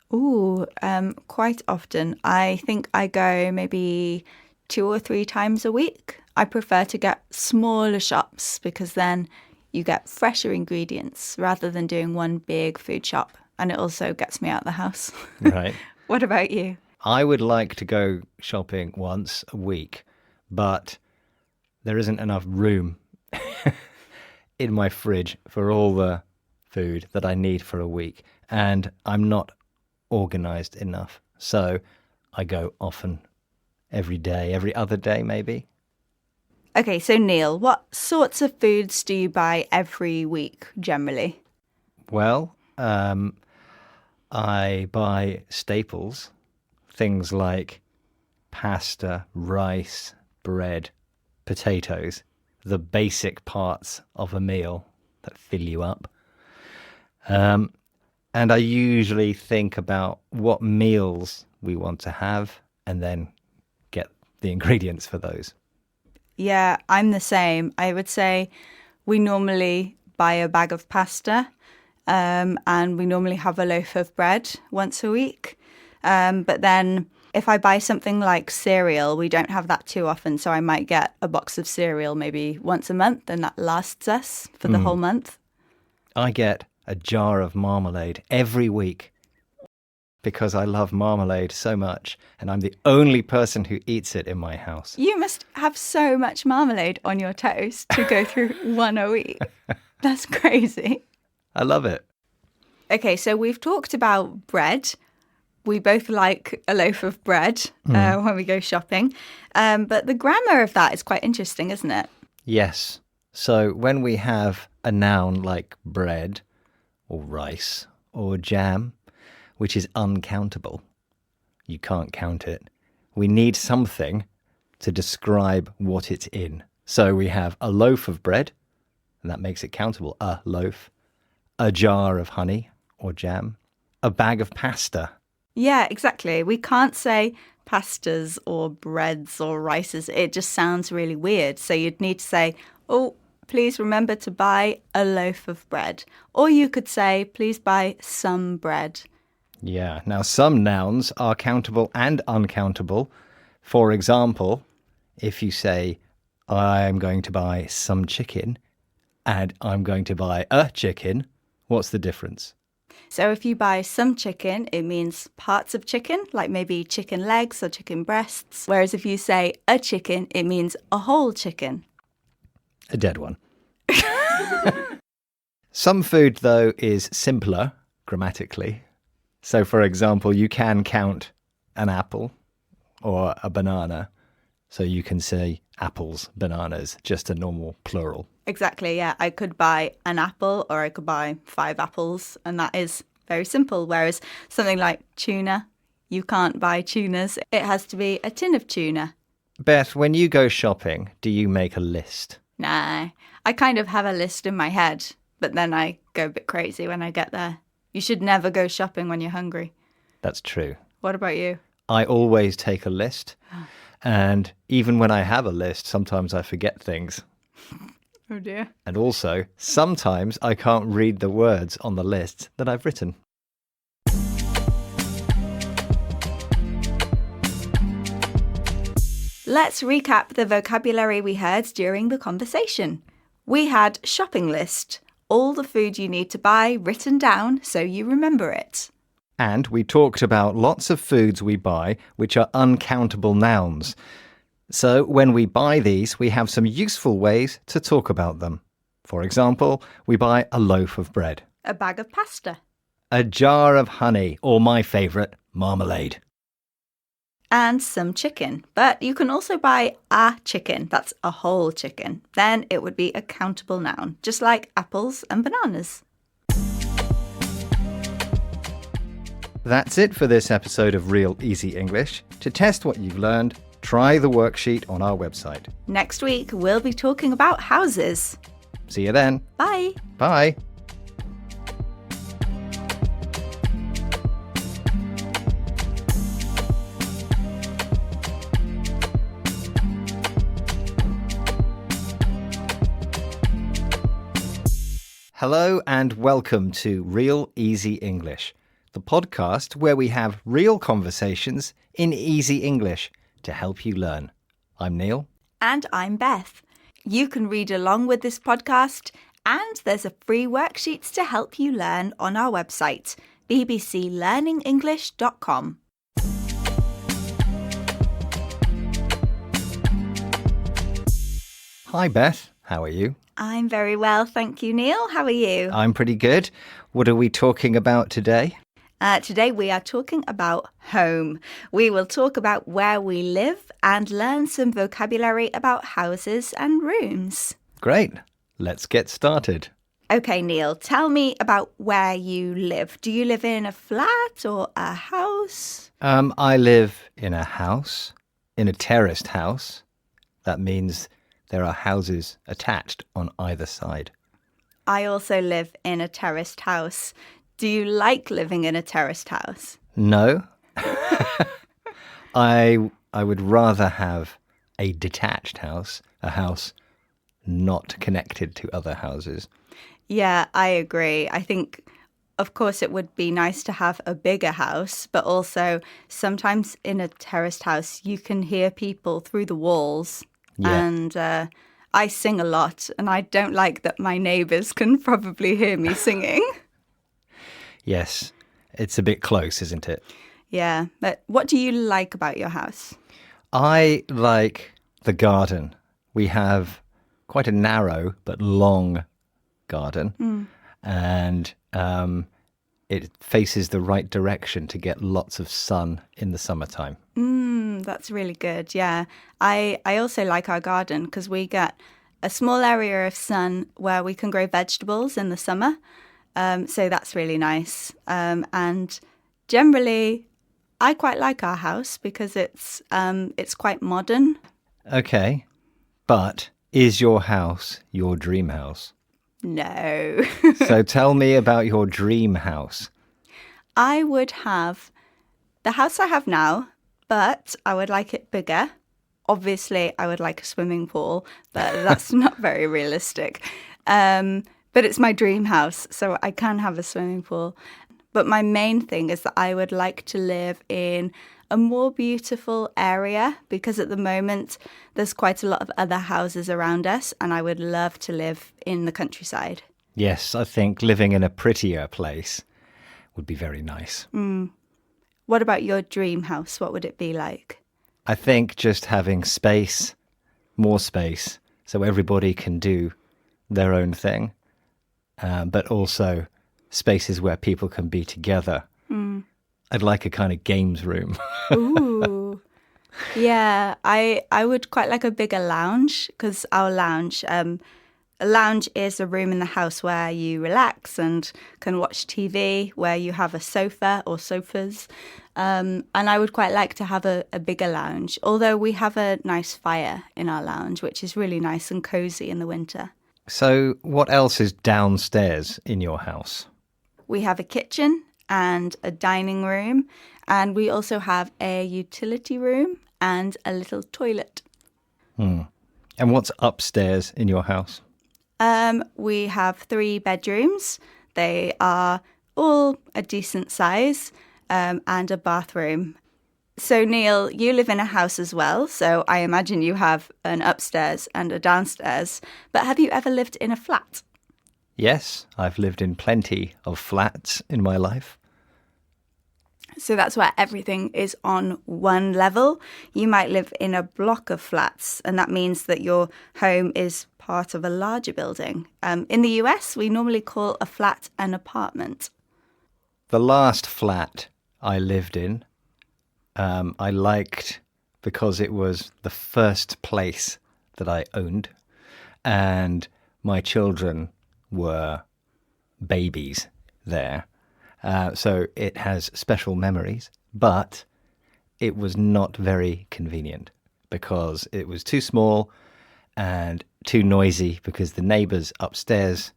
Quite often. I think I go maybe 2 or 3 times a week. I prefer to get smaller shops because then you get fresher ingredients rather than doing one big food shop. And it also gets me out of the house. Right. What about you? I would like to go shopping once a week, but there isn't enough room in my fridge for all the food that I need for a week. And I'm not organized enough. So I go often, every day, every other day maybe. Okay, so Neil, what sorts of foods do you buy every week generally? Well, I buy staples, things like pasta, rice, bread, potatoes, the basic parts of a meal that fill you up. And I usually think about what meals we want to have and then get the ingredients for those. Yeah, I'm the same. I would say we normally buy a bag of pasta and we normally have a loaf of bread once a week. But then if I buy something like cereal, we don't have that too often. So I might get a box of cereal maybe once a month and that lasts us for the whole month. I get a jar of marmalade every week because I love marmalade so much and I'm the only person who eats it in my house. You must have so much marmalade on your toast to go through one a week. That's crazy. I love it. Okay, so we've talked about bread. We both like a loaf of bread when we go shopping. But the grammar of that is quite interesting, isn't it? Yes. So when we have a noun like bread or rice or jam, which is uncountable, you can't count it, we need something to describe what it's in. So we have a loaf of bread, and that makes it countable, a loaf, a jar of honey or jam, a bag of pasta. Yeah, exactly. We can't say pastas or breads or rices. It just sounds really weird. So you'd need to say, oh, please remember to buy a loaf of bread. Or you could say, please buy some bread. Yeah. Now, some nouns are countable and uncountable. For example, if you say, I'm going to buy some chicken and I'm going to buy a chicken, what's the difference? So if you buy some chicken, it means parts of chicken, like maybe chicken legs or chicken breasts. Whereas if you say a chicken, it means a whole chicken. A dead one. Some food, though, is simpler grammatically. So, for example, you can count an apple or a banana. So you can say apples, bananas, just a normal plural. Exactly, yeah. I could buy an apple or I could buy 5 apples, and that is very simple. Whereas something like tuna, you can't buy tunas. It has to be a tin of tuna. Beth, when you go shopping, do you make a list? Nah, I kind of have a list in my head, but then I go a bit crazy when I get there. You should never go shopping when you're hungry. That's true. What about you? I always take a list. And even when I have a list, sometimes I forget things. Oh dear. And also, sometimes I can't read the words on the list that I've written. Let's recap the vocabulary we heard during the conversation. We had shopping list, all the food you need to buy written down so you remember it. And we talked about lots of foods we buy which are uncountable nouns. So when we buy these, we have some useful ways to talk about them. For example, we buy a loaf of bread, A bag of pasta. a jar of honey, or my favourite, marmalade. And some chicken. But you can also buy a chicken. That's a whole chicken. Then it would be a countable noun, just like apples and bananas. That's it for this episode of Real Easy English. To test what you've learned, try the worksheet on our website. Next week, we'll be talking about houses. See you then. Bye. Bye. Hello and welcome to Real Easy English, the podcast where we have real conversations in easy English to help you learn. I'm Neil. And I'm Beth. You can read along with this podcast, and there's a free worksheets to help you learn on our website, bbclearningenglish.com. Hi Beth, how are you? I'm very well, thank you, Neil. How are you? I'm pretty good. What are we talking about today? Today we are talking about home. We will talk about where we live and learn some vocabulary about houses and rooms. Great. Let's get started. Okay, Neil, tell me about where you live. Do you live in a flat or a house? I live in a house, in a terraced house. That means there are houses attached on either side. I also live in a terraced house. Do you like living in a terraced house? No. I would rather have a detached house, a house not connected to other houses. Yeah, I agree. I think, of course, it would be nice to have a bigger house, but also sometimes in a terraced house, you can hear people through the walls. Yeah. And I sing a lot, and I don't like that my neighbours can probably hear me singing. Yes, it's a bit close, isn't it? Yeah, but what do you like about your house? I like the garden. We have quite a narrow but long garden, and it faces the right direction to get lots of sun in the summertime. That's really good, yeah. I also like our garden because we get a small area of sun where we can grow vegetables in the summer. So that's really nice. And generally, I quite like our house because it's quite modern. Okay, but is your house your dream house? No. So tell me about your dream house. I would have the house I have now, but I would like it bigger. Obviously, I would like a swimming pool, but that's not very realistic. But it's my dream house, so I can have a swimming pool. But my main thing is that I would like to live in a more beautiful area because at the moment there's quite a lot of other houses around us and I would love to live in the countryside. Yes, I think living in a prettier place would be very nice. What about your dream house? What would it be like? I think just having space, more space, so everybody can do their own thing, but also spaces where people can be together. I'd like a kind of games room. Ooh. Yeah, I would quite like a bigger lounge because our lounge, a lounge is a room in the house where you relax and can watch TV, where you have a sofa or sofas. And I would quite like to have a bigger lounge, although we have a nice fire in our lounge, which is really nice and cozy in the winter. So what else is downstairs in your house? We have a kitchen and a dining room, and we also have a utility room and a little toilet. And what's upstairs in your house? We have 3 bedrooms. They are all a decent size, and a bathroom. So, Neil, you live in a house as well, so I imagine you have an upstairs and a downstairs. But have you ever lived in a flat? Yes, I've lived in plenty of flats in my life. So that's where everything is on one level. You might live in a block of flats, and that means that your home is part of a larger building. In the US, we normally call a flat an apartment. The last flat I lived in, I liked because it was the first place that I owned, and my children were babies there. So it has special memories, but it was not very convenient because it was too small and too noisy because the neighbours upstairs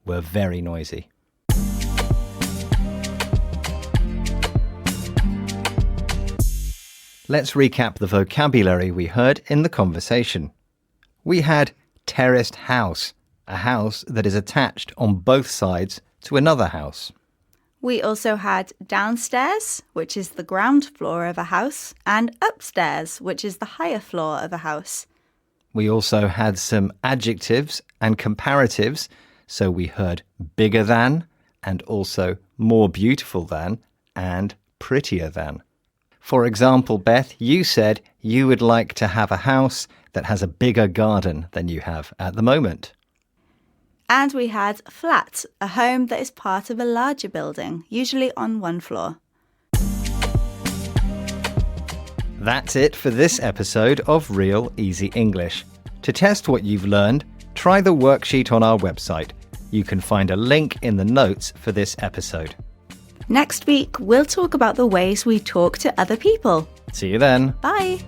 were very noisy. Let's recap the vocabulary we heard in the conversation. We had terraced house, a house that is attached on both sides to another house. We also had downstairs, which is the ground floor of a house, and upstairs, which is the higher floor of a house. We also had some adjectives and comparatives, so we heard bigger than and also more beautiful than and prettier than. For example, Beth, you said you would like to have a house that has a bigger garden than you have at the moment. And we had flat, a home that is part of a larger building, usually on one floor. That's it for this episode of Real Easy English. To test what you've learned, try the worksheet on our website. You can find a link in the notes for this episode. Next week, we'll talk about the ways we talk to other people. See you then. Bye!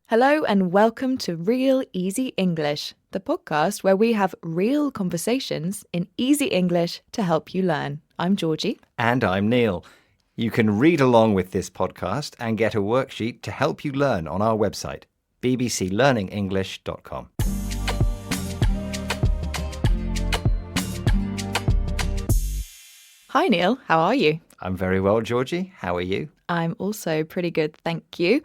Hello and welcome to Real Easy English, the podcast where we have real conversations in easy English to help you learn. I'm Georgie. And I'm Neil. You can read along with this podcast and get a worksheet to help you learn on our website, bbclearningenglish.com. Hi Neil, how are you? I'm very well, Georgie. How are you? I'm also pretty good, thank you.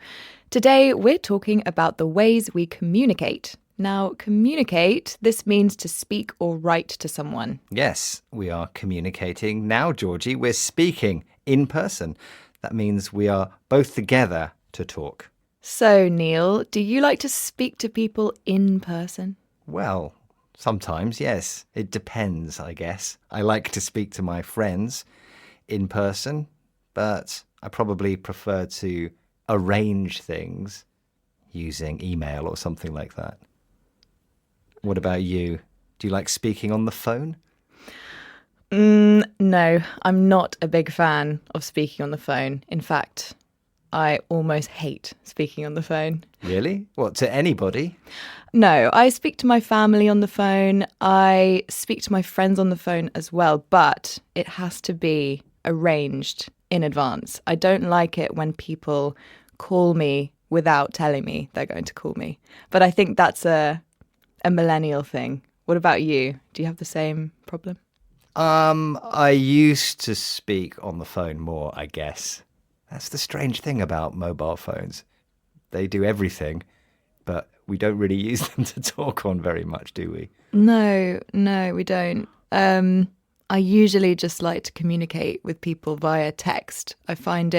Today we're talking about the ways we communicate. Now, communicate, this means to speak or write to someone. Yes, we are communicating now, Georgie. We're speaking in person. That means we are both together to talk. So, Neil, do you like to speak to people in person? Well, sometimes, yes. It depends, I guess. I like to speak to my friends in person, but I probably prefer to arrange things using email or something like that. What about you? Do you like speaking on the phone? No, I'm not a big fan of speaking on the phone. In fact, I almost hate speaking on the phone. Really? What, to anybody? No, I speak to my family on the phone. I speak to my friends on the phone as well, but it has to be arranged in advance. I don't like it when people call me without telling me they're going to call me. But I think that's a millennial thing. What about you? Do you have the same problem? I used to speak on the phone more, I guess. That's the strange thing about mobile phones. They do everything, but we don't really use them to talk on very much, do we? No, we don't. I usually just like to communicate with people via text. I find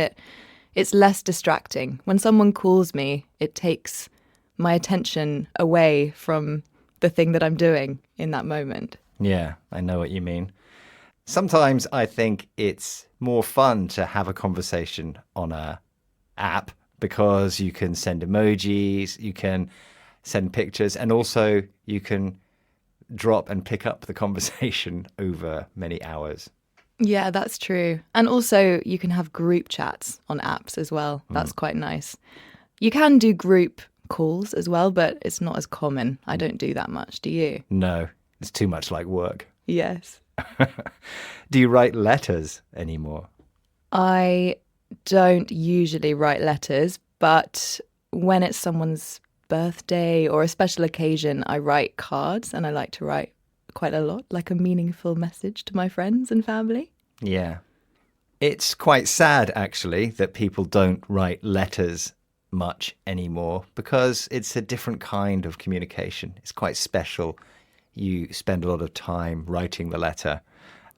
it's less distracting. When someone calls me, it takes my attention away from the thing that I'm doing in that moment. Yeah, I know what you mean. Sometimes I think it's more fun to have a conversation on a app because you can send emojis, you can send pictures, and also you can drop and pick up the conversation over many hours. Yeah, that's true. And also you can have group chats on apps as well. That's quite nice. You can do group calls as well, but it's not as common. I don't do that much. Do you? No, it's too much like work. Yes. Do you write letters anymore? I don't usually write letters, but when it's someone's birthday or a special occasion, I write cards, and I like to write quite a lot, like a meaningful message to my friends and family. Yeah. It's quite sad, actually, that people don't write letters much anymore because it's a different kind of communication. It's quite special. You spend a lot of time writing the letter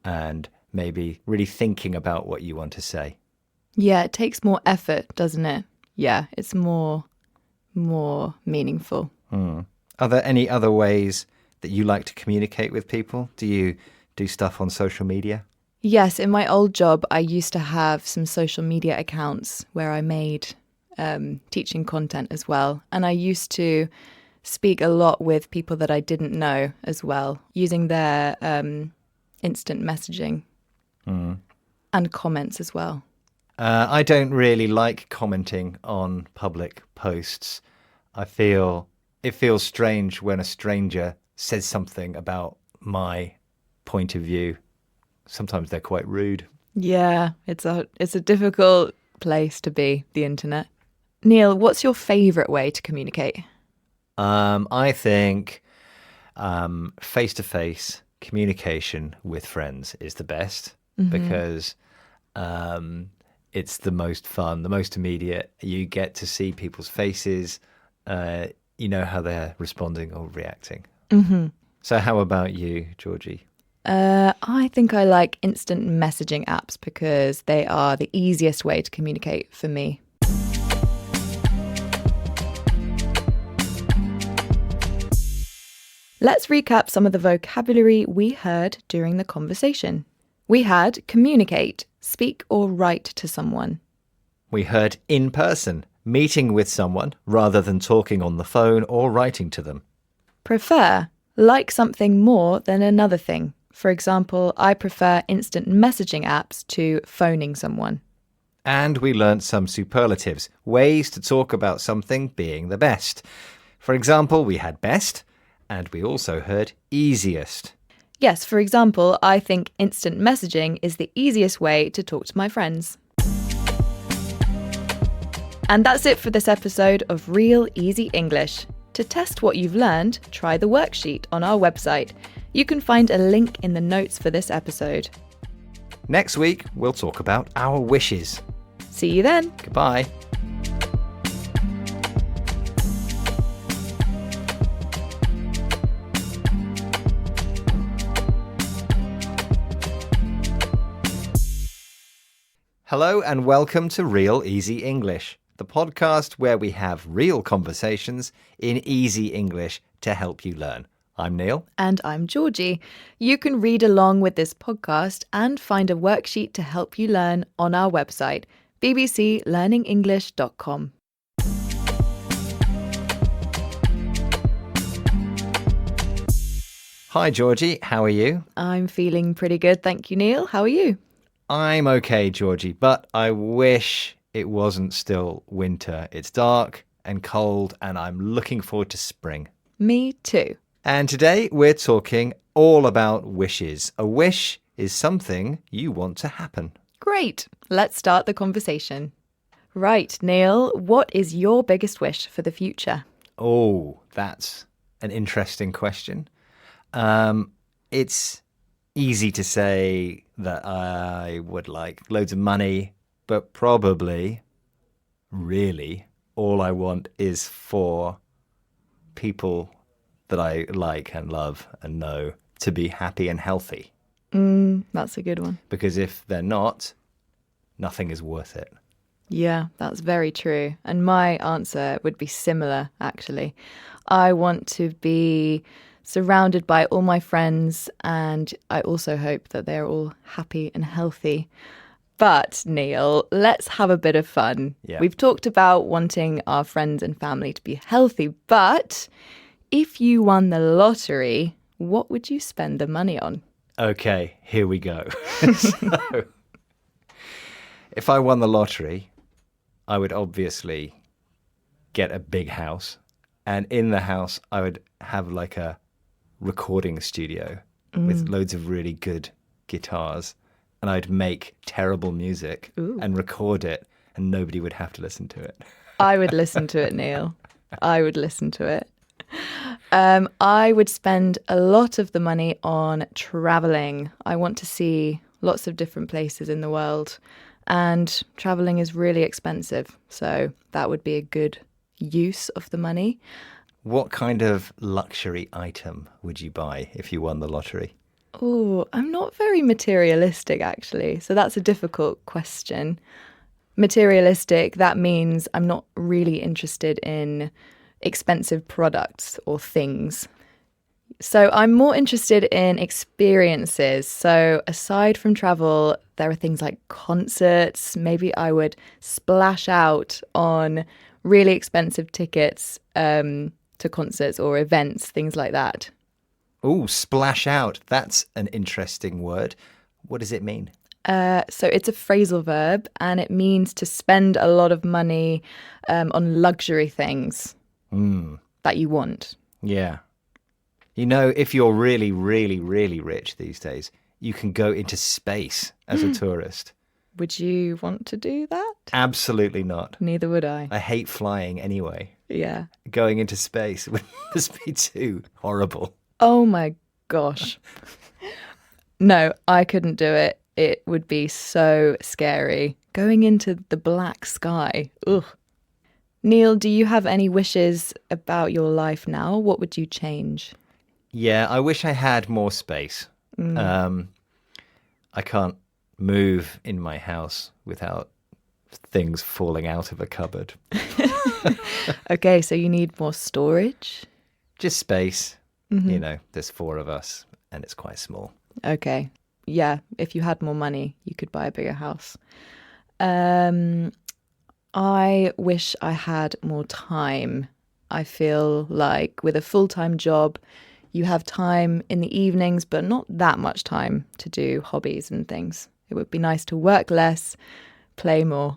and maybe really thinking about what you want to say. Yeah, it takes more effort, doesn't it? Yeah, it's more meaningful. Are there any other ways that you like to communicate with people? Do you do stuff on social media? Yes, in my old job, I used to have some social media accounts where I made teaching content as well. And I used to speak a lot with people that I didn't know as well, using their instant messaging and comments as well. I don't really like commenting on public posts. I feel it feels strange when a stranger says something about my point of view. Sometimes they're quite rude. Yeah, it's a difficult place to be, the internet. Neil, what's your favourite way to communicate? I think face-to-face communication with friends is the best because it's the most fun, the most immediate. You get to see people's faces. You know how they're responding or reacting. Mm-hmm. So how about you, Georgie? I think I like instant messaging apps because they are the easiest way to communicate for me. Let's recap some of the vocabulary we heard during the conversation. We had communicate, speak or write to someone. We heard in person, meeting with someone rather than talking on the phone or writing to them. Prefer, like something more than another thing. For example, I prefer instant messaging apps to phoning someone. And we learnt some superlatives, ways to talk about something being the best. For example, we had best, and we also heard easiest. Yes, for example, I think instant messaging is the easiest way to talk to my friends. And that's it for this episode of Real Easy English. To test what you've learned, try the worksheet on our website. You can find a link in the notes for this episode. Next week, we'll talk about our wishes. See you then. Goodbye. Hello and welcome to Real Easy English, the podcast where we have real conversations in easy English to help you learn. I'm Neil. And I'm Georgie. You can read along with this podcast and find a worksheet to help you learn on our website, bbclearningenglish.com. Hi Georgie, how are you? I'm feeling pretty good, thank you, Neil. How are you? I'm okay, Georgie, but I wish it wasn't still winter. It's dark and cold, and I'm looking forward to spring. Me too. And today we're talking all about wishes. A wish is something you want to happen. Great. Let's start the conversation. Right, Neil, what is your biggest wish for the future? Oh, that's an interesting question. It's easy to say that I would like loads of money, but probably, really, all I want is for people that I like and love and know to be happy and healthy. That's a good one. Because if they're not, nothing is worth it. Yeah, that's very true. And my answer would be similar, actually. I want to be surrounded by all my friends, and I also hope that they're all happy and healthy. But, Neil, let's have a bit of fun. Yeah. We've talked about wanting our friends and family to be healthy, but if you won the lottery, what would you spend the money on? Okay, here we go. So, if I won the lottery, I would obviously get a big house. And in the house, I would have like a recording studio with loads of really good guitars. And I'd make terrible music and record it, and nobody would have to listen to it. I would listen to it, Neil. I would listen to it. I would spend a lot of the money on traveling. I want to see lots of different places in the world, and traveling is really expensive. So that would be a good use of the money. What kind of luxury item would you buy if you won the lottery? Oh, I'm not very materialistic, actually. So that's a difficult question. Materialistic, that means I'm not really interested in expensive products or things. So I'm more interested in experiences. So aside from travel, there are things like concerts. Maybe I would splash out on really expensive tickets to concerts or events, things like that. Oh, splash out. That's an interesting word. What does it mean? So it's a phrasal verb, and it means to spend a lot of money on luxury things that you want. Yeah. You know, if you're really, really, really rich these days, you can go into space as a tourist. Would you want to do that? Absolutely not. Neither would I. I hate flying anyway. Yeah. Going into space would just be too horrible. Oh my gosh. No, I couldn't do it. It would be so scary. Going into the black sky. Ugh. Neil, do you have any wishes about your life now? What would you change? Yeah, I wish I had more space. I can't move in my house without things falling out of a cupboard. Okay, so you need more storage? Just space. You know, there's 4 of us and it's quite small. Okay. Yeah, if you had more money, you could buy a bigger house. I wish I had more time. I feel like with a full-time job, you have time in the evenings, but not that much time to do hobbies and things. It would be nice to work less, play more.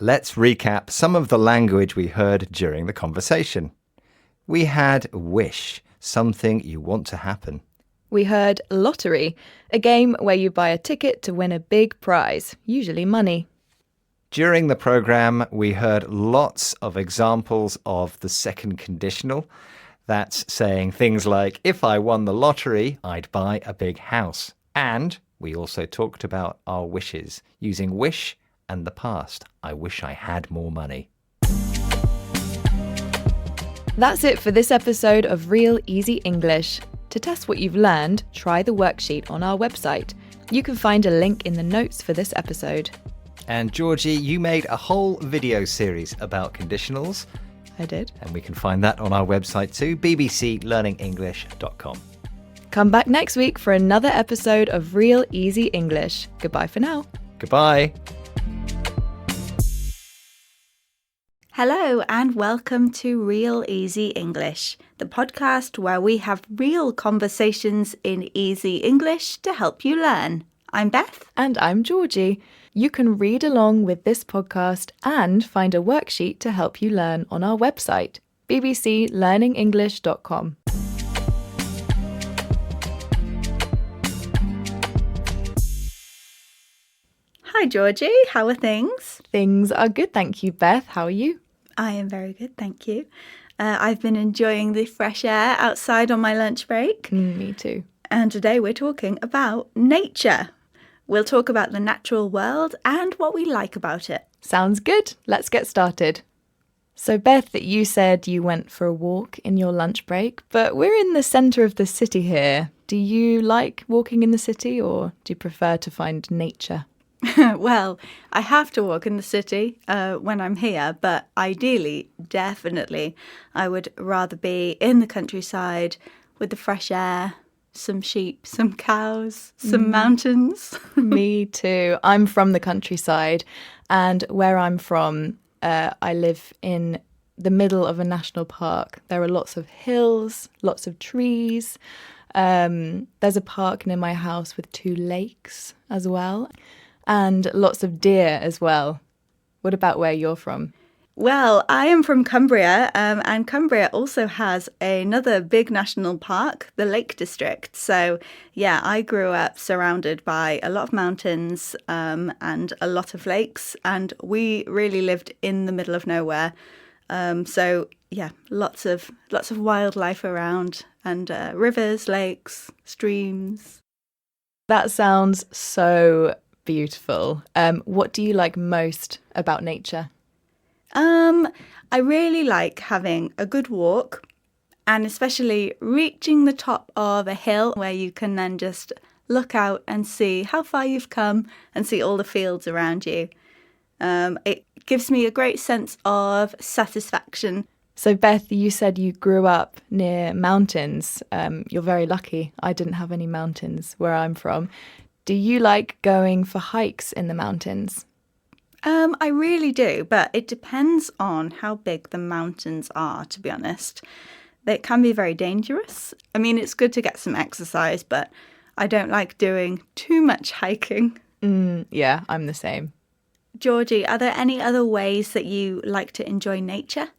Let's recap some of the language we heard during the conversation. We had wish, something you want to happen. We heard lottery, a game where you buy a ticket to win a big prize, usually money. During the program, we heard lots of examples of the second conditional. That's saying things like, if I won the lottery, I'd buy a big house. And we also talked about our wishes, using wish and the past. I wish I had more money. That's it for this episode of Real Easy English. To test what you've learned, try the worksheet on our website. You can find a link in the notes for this episode. And Georgie, you made a whole video series about conditionals. I did. And we can find that on our website too, bbclearningenglish.com. Come back next week for another episode of Real Easy English. Goodbye for now. Goodbye. Hello and welcome to Real Easy English, the podcast where we have real conversations in easy English to help you learn. I'm Beth. And I'm Georgie. You can read along with this podcast and find a worksheet to help you learn on our website, bbclearningenglish.com. Hi Georgie, how are things? Things are good, thank you, Beth. How are you? I am very good, thank you. I've been enjoying the fresh air outside on my lunch break. Me too. And today we're talking about nature. We'll talk about the natural world and what we like about it. Sounds good. Let's get started. So, Beth, you said you went for a walk in your lunch break, but we're in the centre of the city here. Do you like walking in the city, or do you prefer to find nature? Well, I have to walk in the city when I'm here, but ideally, definitely, I would rather be in the countryside with the fresh air, some sheep, some cows, some mountains. Me too. I'm from the countryside, and where I'm from, I live in the middle of a national park. There are lots of hills, lots of trees. There's a park near my house with 2 lakes as well, and lots of deer as well. What about where you're from? Well, I am from Cumbria, and Cumbria also has another big national park, the Lake District. So, yeah, I grew up surrounded by a lot of mountains and a lot of lakes, and we really lived in the middle of nowhere. So, yeah, lots of wildlife around, and rivers, lakes, streams. That sounds so beautiful. What do you like most about nature? I really like having a good walk, and especially reaching the top of a hill where you can then just look out and see how far you've come and see all the fields around you. It gives me a great sense of satisfaction. So, Beth, you said you grew up near mountains. You're very lucky. I didn't have any mountains where I'm from. Do you like going for hikes in the mountains? I really do, but it depends on how big the mountains are, to be honest. They can be very dangerous. I mean, it's good to get some exercise, but I don't like doing too much hiking. Yeah, I'm the same. Georgie, are there any other ways that you like to enjoy nature?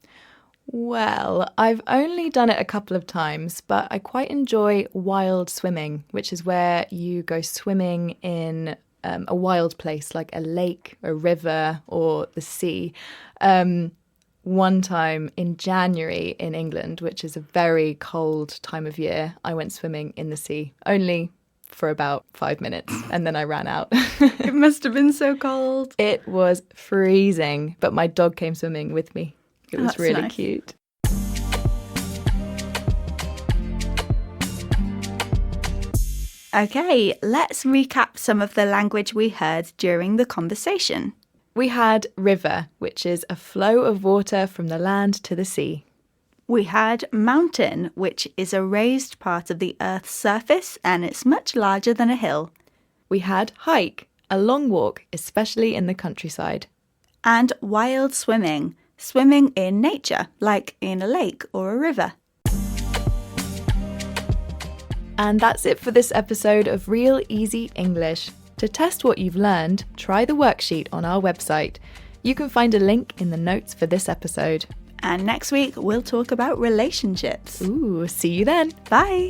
Well, I've only done it a couple of times, but I quite enjoy wild swimming, which is where you go swimming in a wild place like a lake, a river, or the sea. One time in January in England, which is a very cold time of year, I went swimming in the sea, only for about 5 minutes, and then I ran out. It must have been so cold. It was freezing, but my dog came swimming with me. It was That's really nice. cute. Okay, let's recap some of the language we heard during the conversation. We had river, which is a flow of water from the land to the sea. We had mountain, which is a raised part of the Earth's surface and it's much larger than a hill. We had hike, a long walk, especially in the countryside. And wild swimming, swimming in nature, like in a lake or a river. And that's it for this episode of Real Easy English. To test what you've learned, try the worksheet on our website. You can find a link in the notes for this episode. And next week, we'll talk about relationships. Ooh, see you then. Bye!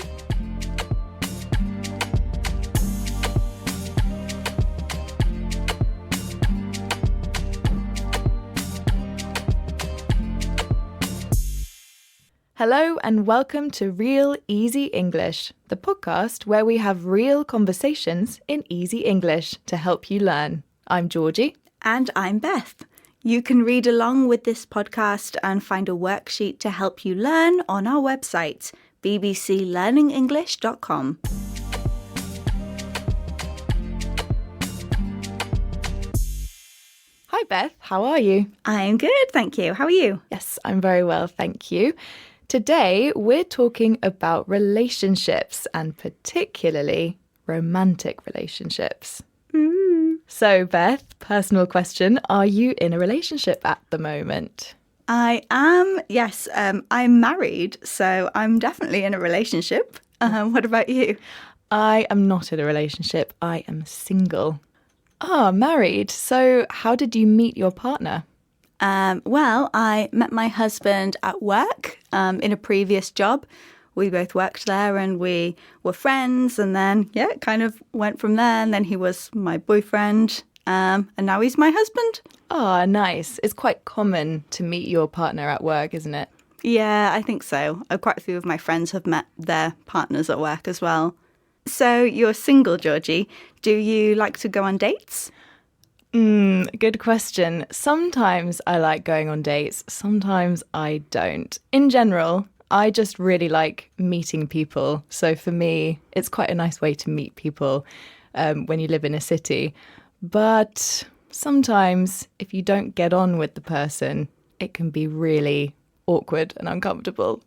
Hello and welcome to Real Easy English, the podcast where we have real conversations in easy English to help you learn. I'm Georgie. And I'm Beth. You can read along with this podcast and find a worksheet to help you learn on our website, bbclearningenglish.com. Hi Beth, how are you? I'm good, thank you. How are you? Yes, I'm very well, thank you. Today, we're talking about relationships and particularly romantic relationships. So, Beth, personal question, are you in a relationship at the moment? I am, yes. I'm married, so I'm definitely in a relationship. What about you? I am not in a relationship. I am single. Ah, married. So, how did you meet your partner? Well, I met my husband at work in a previous job. We both worked there and we were friends and then, yeah, it kind of went from there. And then he was my boyfriend and now he's my husband. Ah, nice. It's quite common to meet your partner at work, isn't it? Yeah, I think so. Quite a few of my friends have met their partners at work as well. So you're single, Georgie. Do you like to go on dates? Good question. Sometimes I like going on dates, sometimes I don't. In general, I just really like meeting people. So for me, it's quite a nice way to meet people when you live in a city. But sometimes if you don't get on with the person, it can be really awkward and uncomfortable.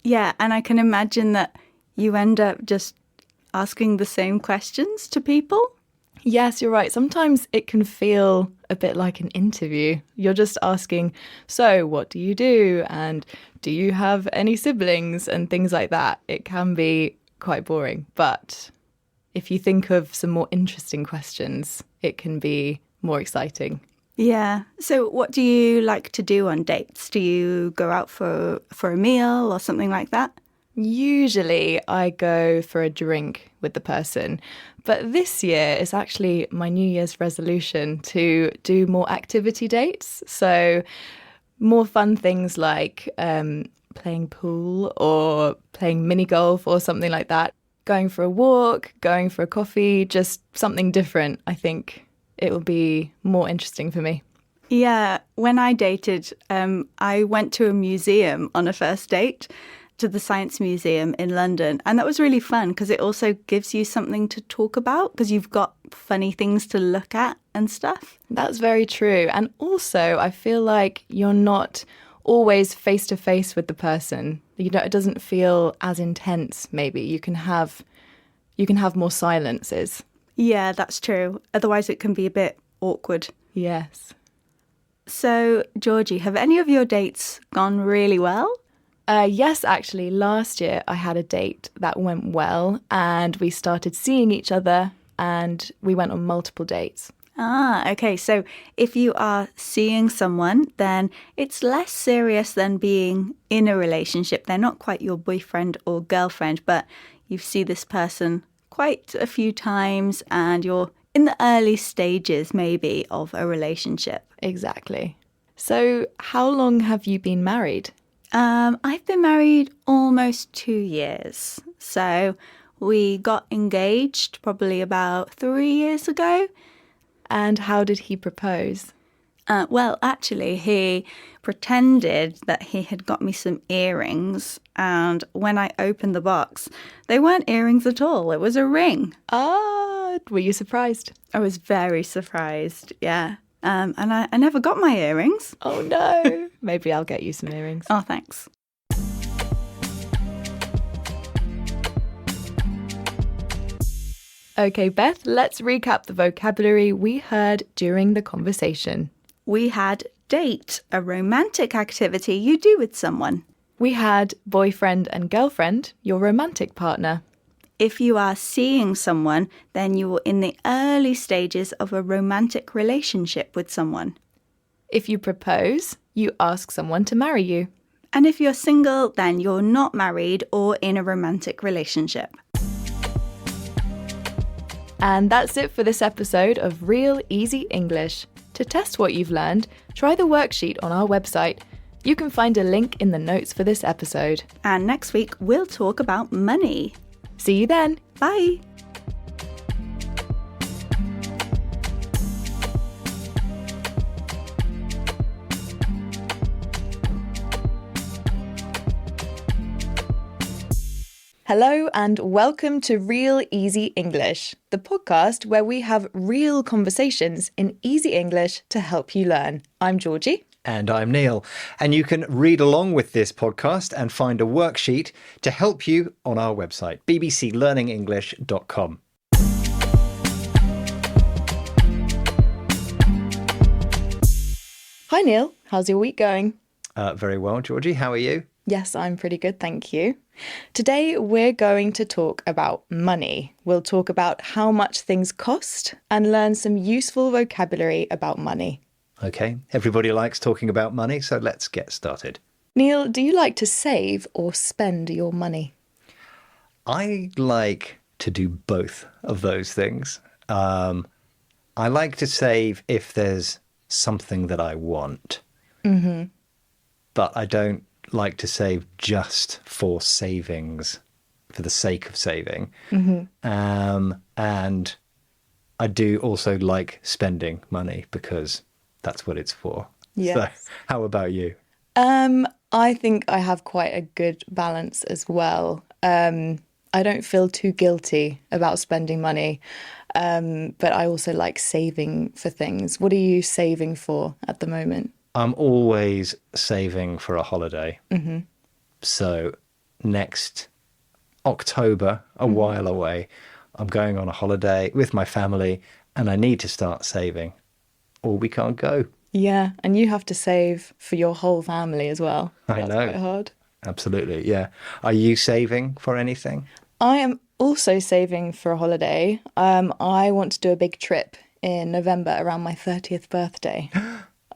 Yeah, and I can imagine that you end up just asking the same questions to people. Yes, you're right. Sometimes it can feel a bit like an interview. You're just asking, so what do you do? And do you have any siblings? And things like that. It can be quite boring. But if you think of some more interesting questions, it can be more exciting. Yeah. So what do you like to do on dates? Do you go out for a meal or something like that? Usually I go for a drink with the person, but this year is actually my New Year's resolution to do more activity dates. So more fun things like playing pool or playing mini golf or something like that. Going for a walk, going for a coffee, just something different. I think it will be more interesting for me. Yeah. When I dated, I went to a museum on a first date, to the Science Museum in London. And that was really fun because it also gives you something to talk about because you've got funny things to look at and stuff. That's very true. And also, I feel like you're not always face to face with the person. You know, it doesn't feel as intense, maybe. You can have more silences. Yeah, that's true. Otherwise, it can be a bit awkward. Yes. So, Georgie, have any of your dates gone really well? Yes, actually, last year I had a date that went well and we started seeing each other and we went on multiple dates. Ah, okay. So if you are seeing someone, then it's less serious than being in a relationship. They're not quite your boyfriend or girlfriend, but you see this person quite a few times and you're in the early stages maybe of a relationship. Exactly. So how long have you been married? I've been married almost 2 years. So we got engaged probably about 3 years ago. And how did he propose? Well, actually, he pretended that he had got me some earrings. And when I opened the box, they weren't earrings at all. It was a ring. Ah, were you surprised? I was very surprised, yeah. And I never got my earrings. Oh, no. Maybe I'll get you some earrings. Oh, thanks. Okay, Beth, let's recap the vocabulary we heard during the conversation. We had date, a romantic activity you do with someone. We had boyfriend and girlfriend, your romantic partner. If you are seeing someone, then you're in the early stages of a romantic relationship with someone. If you propose, you ask someone to marry you. And if you're single, then you're not married or in a romantic relationship. And that's it for this episode of Real Easy English. To test what you've learned, try the worksheet on our website. You can find a link in the notes for this episode. And next week, we'll talk about money. See you then. Bye. Hello and welcome to Real Easy English, the podcast where we have real conversations in easy English to help you learn. I'm Georgie. And I'm Neil. And you can read along with this podcast and find a worksheet to help you on our website, bbclearningenglish.com. Hi Neil, how's your week going? Very well, Georgie. How are you? Yes, I'm pretty good, thank you. Today we're going to talk about money. We'll talk about how much things cost and learn some useful vocabulary about money. Okay, everybody likes talking about money, so let's get started. Neil, do you like to save or spend your money? I like to do both of those things. I like to save if there's something that I want. But I don't like to save just for savings' for the sake of saving. And I do also like spending money because that's what it's for. Yes. So how about you? I think I have quite a good balance as well. I don't feel too guilty about spending money, but I also like saving for things. What are you saving for at the moment? I'm always saving for a holiday. So next October, a while away, I'm going on a holiday with my family and I need to start saving or we can't go. Yeah, and you have to save for your whole family as well. I That's know. quite hard. Absolutely, yeah. Are you saving for anything? I am also saving for a holiday. I want to do a big trip in November around my 30th birthday.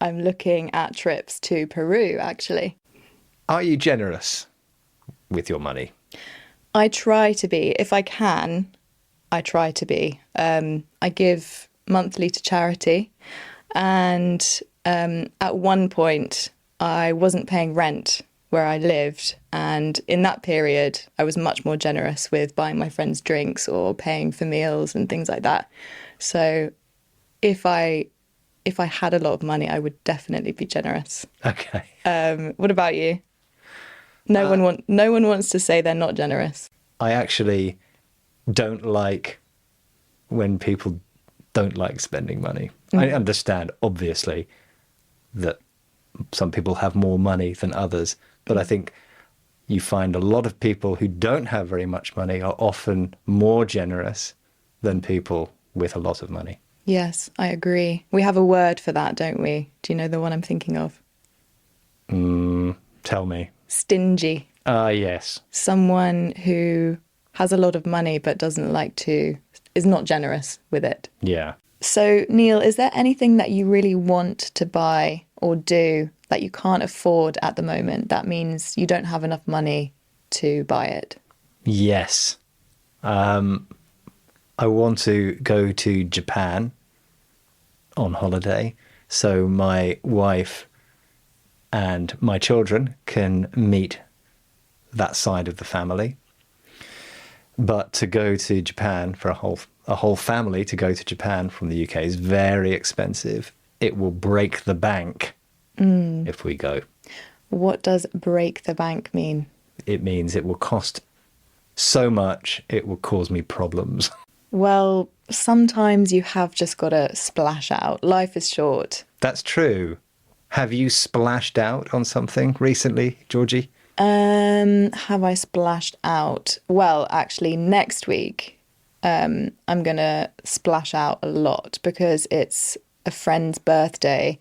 I'm looking at trips to Peru, actually. Are you generous with your money? I try to be. If I can, I try to be. I give monthly to charity. And at one point, I wasn't paying rent where I lived. And in that period, I was much more generous with buying my friends drinks or paying for meals and things like that. So if I had a lot of money, I would definitely be generous. Okay. What about you? No one wants to say they're not generous. I actually don't like when people don't like spending money. I understand, obviously, that some people have more money than others, but I think you find a lot of people who don't have very much money are often more generous than people with a lot of money. Yes, I agree. We have a word for that, don't we? Do you know the one I'm thinking of? Tell me. Stingy. Yes. Someone who has a lot of money but is not generous with it. Yeah. So, Neil, is there anything that you really want to buy or do that you can't afford at the moment? That means you don't have enough money to buy it. Yes. I want to go to Japan on holiday so my wife and my children can meet that side of the family. But to go to Japan for a whole family to go to Japan from the UK is very expensive. It will break the bank if we go. What does break the bank mean? It means it will cost so much, it will cause me problems. Well, sometimes you have just got to splash out. Life is short. That's true. Have you splashed out on something recently, Georgie? Have I splashed out? Well, actually, next week, I'm going to splash out a lot because it's a friend's birthday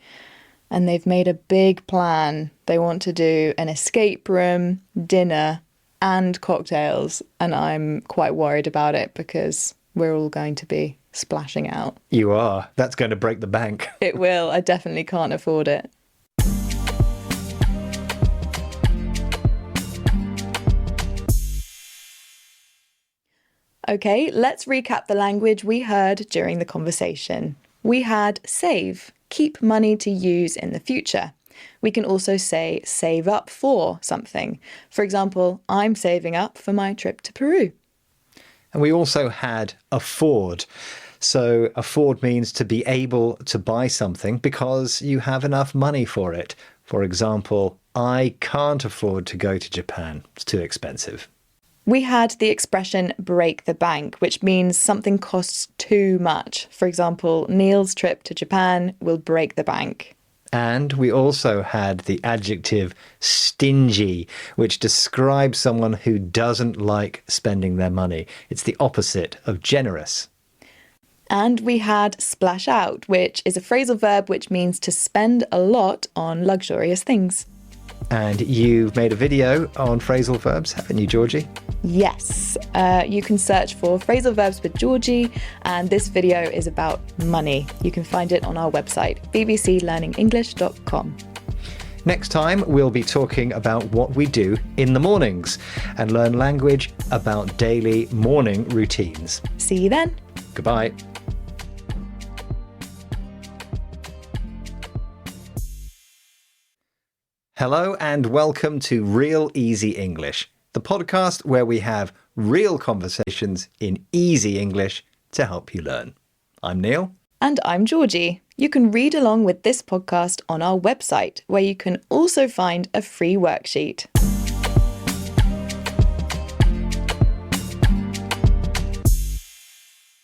and they've made a big plan. They want to do an escape room, dinner, and cocktails. And I'm quite worried about it because we're all going to be splashing out. You are. That's going to break the bank. It will. I definitely can't afford it. Okay, let's recap the language we heard during the conversation. We had save, keep money to use in the future. We can also say save up for something. For example, I'm saving up for my trip to Peru. And we also had afford. So afford means to be able to buy something because you have enough money for it. For example, I can't afford to go to Japan. It's too expensive. We had the expression break the bank, which means something costs too much. For example, Neil's trip to Japan will break the bank. And we also had the adjective stingy, which describes someone who doesn't like spending their money. It's the opposite of generous. And we had splash out, which is a phrasal verb which means to spend a lot on luxurious things. And you've made a video on phrasal verbs, haven't you, Georgie? Yes, you can search for phrasal verbs with Georgie, and this video is about money. You can find it on our website, bbclearningenglish.com. Next time, we'll be talking about what we do in the mornings and learn language about daily morning routines. See you then. Goodbye. Hello and welcome to Real Easy English. the podcast where we have real conversations in easy English to help you learn. I'm Neil. And I'm Georgie. You can read along with this podcast on our website, where you can also find a free worksheet.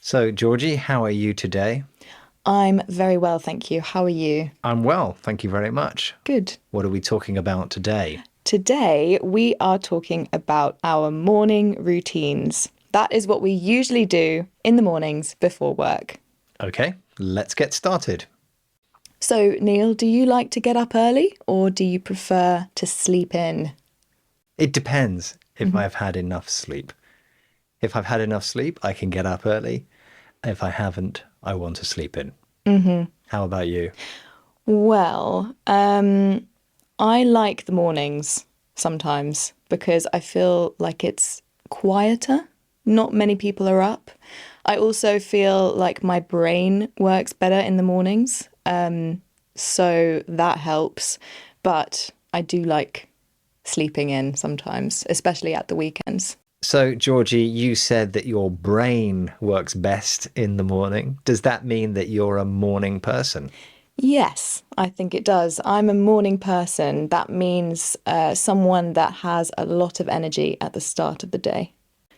So, Georgie, how are you today? I'm very well, thank you. How are you? I'm well, thank you very much. Good. What are we talking about today? Today, we are talking about our morning routines. That is what we usually do in the mornings before work. Okay, let's get started. So, Neil, do you like to get up early or do you prefer to sleep in? It depends if I've had enough sleep. If I've had enough sleep, I can get up early. If I haven't, I want to sleep in. How about you? Well, I like the mornings sometimes because I feel like it's quieter. Not many people are up. I also feel like my brain works better in the mornings. So that helps. But I do like sleeping in sometimes, especially at the weekends. So, Georgie, you said that your brain works best in the morning. Does that mean that you're a morning person? Yes, I think it does. I'm a morning person. That means someone that has a lot of energy at the start of the day.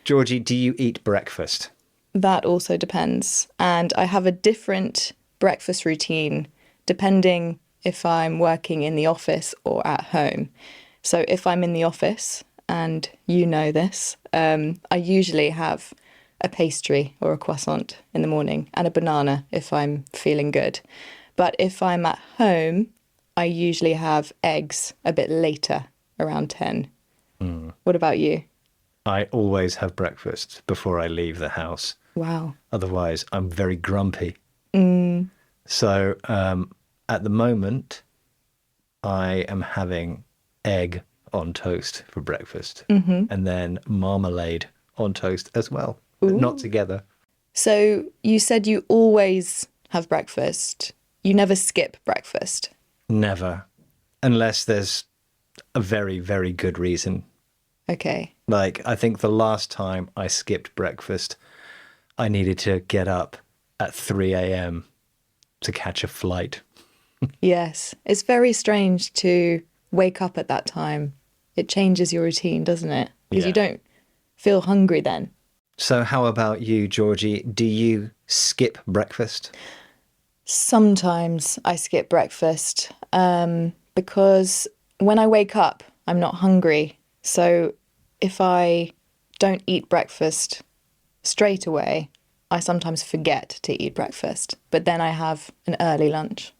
Georgie, do you eat breakfast? That also depends. And I have a different breakfast routine depending if I'm working in the office or at home. So if I'm in the office, and you know this, I usually have a pastry or a croissant in the morning and a banana if I'm feeling good. But if I'm at home, I usually have eggs a bit later, around 10. What about you? I always have breakfast before I leave the house. Wow. Otherwise, I'm very grumpy. So at the moment, I am having egg on toast for breakfast and then marmalade on toast as well, but not together. So you said you always have breakfast. You never skip breakfast. Never, unless there's a very, very good reason. Okay. Like, I think the last time I skipped breakfast, I needed to get up at 3 a.m. to catch a flight. Yes. It's very strange to wake up at that time. It changes your routine, doesn't it? Because you don't feel hungry then. So how about you, Georgie? Do you skip breakfast? Sometimes I skip breakfast because when I wake up, I'm not hungry. So if I don't eat breakfast straight away, I sometimes forget to eat breakfast. But then I have an early lunch.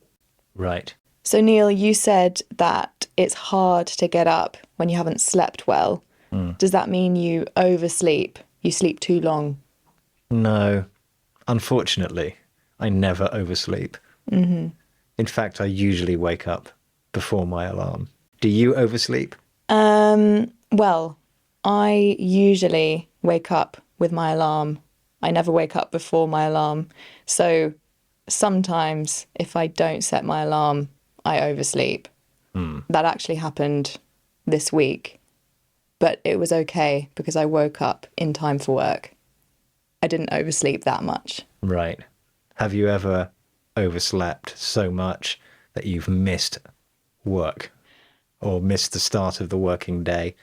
Right. So, Neil, you said that it's hard to get up when you haven't slept well. Does that mean you oversleep? You sleep too long? No, unfortunately, I never oversleep. In fact, I usually wake up before my alarm. Do you oversleep? Well, I usually wake up with my alarm. I never wake up before my alarm. So sometimes if I don't set my alarm, I oversleep. That actually happened this week, but it was okay because I woke up in time for work. I didn't oversleep that much. Right. Have you ever overslept so much that you've missed work or missed the start of the working day?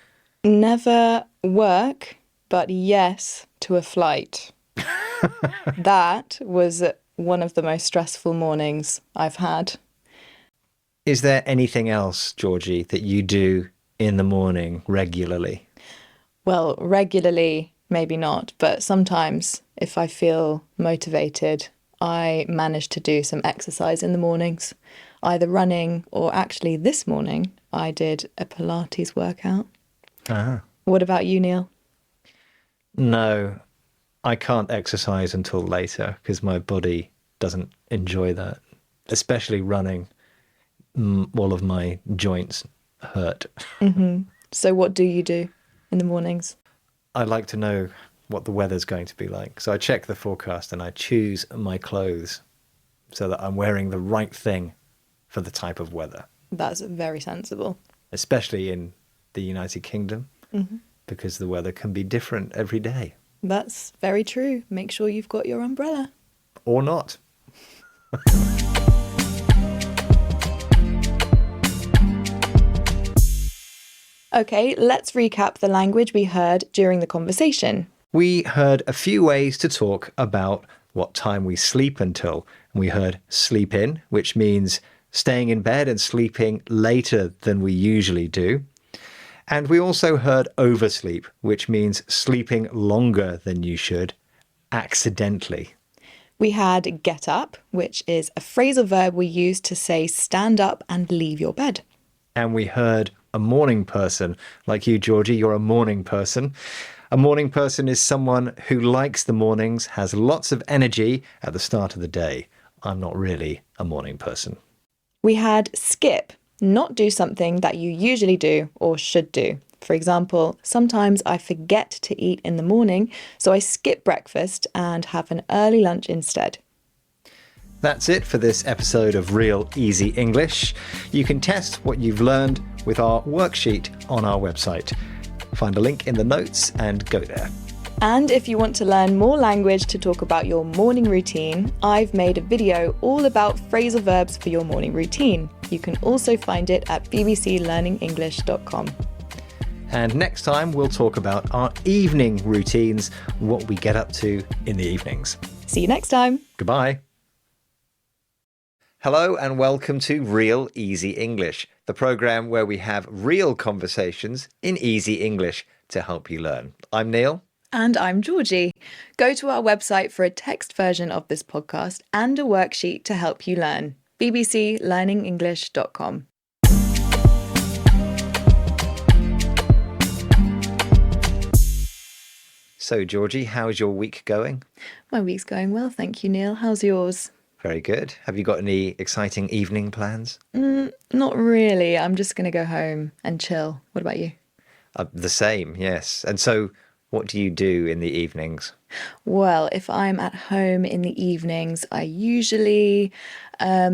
Never work, but yes to a flight. That was one of the most stressful mornings I've had. Is there anything else, Georgie, that you do in the morning regularly? Well, regularly, maybe not, but sometimes if I feel motivated, I manage to do some exercise in the mornings, either running or actually this morning I did a Pilates workout. What about you, Neil? No, I can't exercise until later because my body doesn't enjoy that, especially running. All of my joints hurt. So what do you do in the mornings? I like to know what the weather's going to be like. So I check the forecast and I choose my clothes so that I'm wearing the right thing for the type of weather. That's very sensible. Especially in the United Kingdom. because the weather can be different every day. That's very true. Make sure you've got your umbrella. Or not. Okay, let's recap the language we heard during the conversation. We heard a few ways to talk about what time we sleep until. We heard sleep in, which means staying in bed and sleeping later than we usually do. And we also heard oversleep, which means sleeping longer than you should, accidentally. We had get up, which is a phrasal verb we use to say stand up and leave your bed. And we heard a morning person. Like you, Georgie, you're a morning person. A morning person is someone who likes the mornings, has lots of energy at the start of the day. I'm not really a morning person. We had skip, not do something that you usually do or should do. For example, sometimes I forget to eat in the morning, so I skip breakfast and have an early lunch instead. That's it for this episode of Real Easy English. You can test what you've learned with our worksheet on our website. Find a link in the notes and go there. And if you want to learn more language to talk about your morning routine, I've made a video all about phrasal verbs for your morning routine. You can also find it at bbclearningenglish.com. And next time we'll talk about our evening routines, what we get up to in the evenings. See you next time. Goodbye. Hello and welcome to Real Easy English, the program where we have real conversations in easy English to help you learn. I'm Neil. And I'm Georgie. Go to our website for a text version of this podcast and a worksheet to help you learn. bbclearningenglish.com. So, Georgie, how's your week going? My week's going well, thank you, Neil. How's yours? Very good. Have you got any exciting evening plans? Not really. I'm just going to go home and chill. What about you? The same, yes. And so, what do you do in the evenings? Well, if I'm at home in the evenings, I usually, I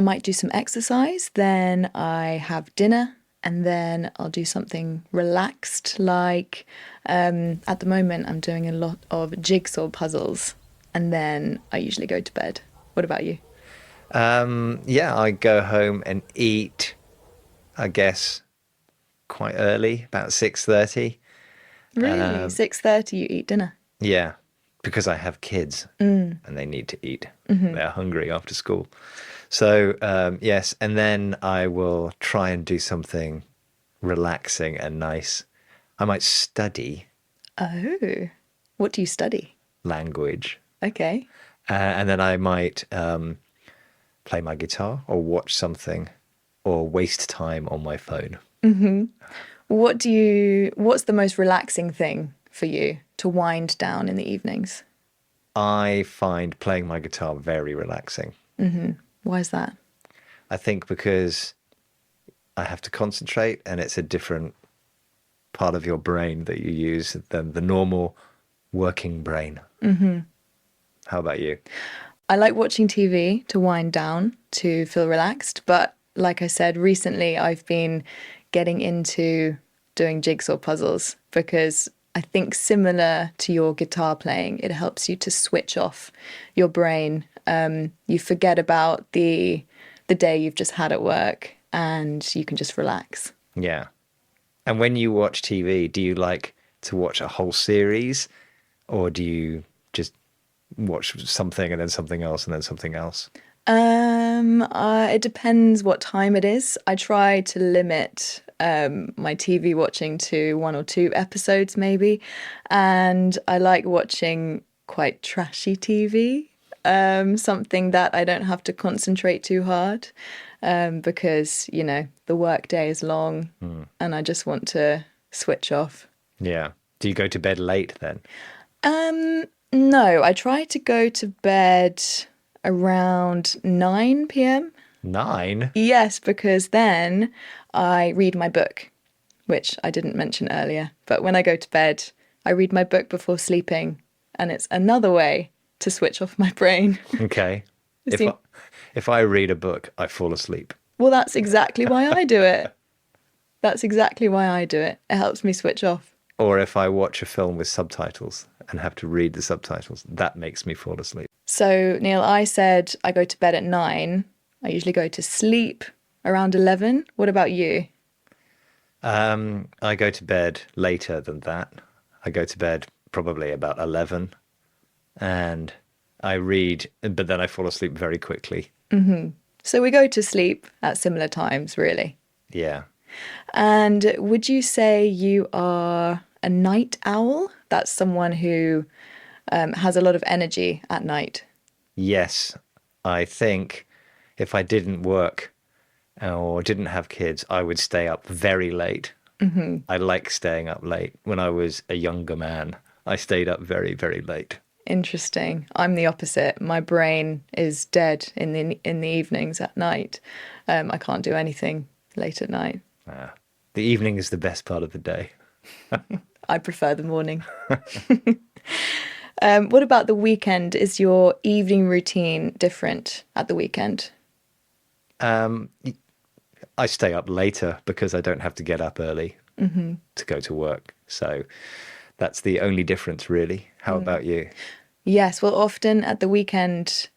might do some exercise, then I have dinner, and then I'll do something relaxed, like at the moment I'm doing a lot of jigsaw puzzles, and then I usually go to bed. What about you? Yeah, I go home and eat, I guess, quite early, about 6:30. Really? 6:30 you eat dinner? Yeah, because I have kids and they need to eat. They're hungry after school. So, yes, and then I will try and do something relaxing and nice. I might study Oh, what do you study? language. Okay. And then I might play my guitar or watch something or waste time on my phone. What's the most relaxing thing for you to wind down in the evenings? I find playing my guitar very relaxing. Why is that? I think because I have to concentrate and it's a different part of your brain that you use than the normal working brain. How about you? I like watching TV to wind down, to feel relaxed. But like I said, recently I've been getting into doing jigsaw puzzles because I think similar to your guitar playing, it helps you to switch off your brain. You forget about the day you've just had at work and you can just relax. Yeah. And when you watch TV, do you like to watch a whole series or do you just watch something and then something else and then something else? It depends what time it is. I try to limit my TV watching to 1 or 2 episodes maybe. And I like watching quite trashy TV, something that I don't have to concentrate too hard because, you know, the work day is long and I just want to switch off. Yeah. Do you go to bed late then? No, I try to go to bed around 9 p.m. 9? Yes, because then I read my book, which I didn't mention earlier. But when I go to bed, I read my book before sleeping, and it's another way to switch off my brain. Okay. See- If I read a book, I fall asleep. Well, that's exactly why I do it. That's exactly why I do it. It helps me switch off. or if I watch a film with subtitles and have to read the subtitles, that makes me fall asleep. So, Neil, I said I go to bed at 9. I usually go to sleep around 11. What about you? I go to bed later than that. I go to bed probably about 11 and I read, but then I fall asleep very quickly. So we go to sleep at similar times, really. Yeah. And would you say you are a night owl? That's someone who has a lot of energy at night. Yes. I think if I didn't work or didn't have kids, I would stay up very late. I like staying up late. When I was a younger man, I stayed up very, very late. Interesting. I'm the opposite. My brain is dead in the evenings at night. I can't do anything late at night. The evening is the best part of the day. I prefer the morning. What about the weekend? Is your evening routine different at the weekend? I stay up later because I don't have to get up early to go to work. So that's the only difference, really. How about you? Yes, well, often at the weekend,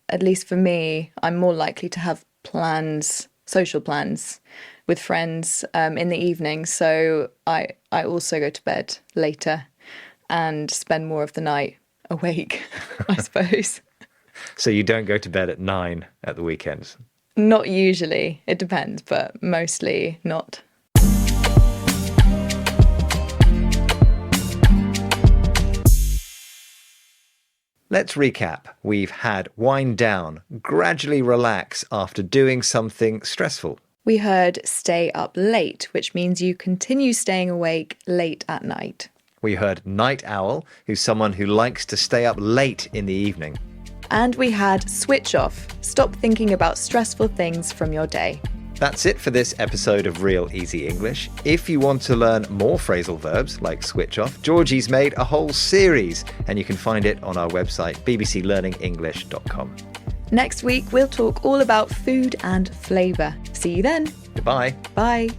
at least for me, I'm more likely to have plans, social plans with friends in the evening. So I also go to bed later and spend more of the night awake, I suppose. So you don't go to bed at 9 at the weekends? Not usually. It depends, but mostly not. Let's recap. We've had wind down, gradually relax after doing something stressful. We heard stay up late, which means you continue staying awake late at night. We heard night owl, who's someone who likes to stay up late in the evening. And we had switch off, stop thinking about stressful things from your day. That's it for this episode of Real Easy English. If you want to learn more phrasal verbs like switch off, Georgie's made a whole series and you can find it on our website, bbclearningenglish.com. Next week, we'll talk all about food and flavour. See you then. Goodbye. Bye.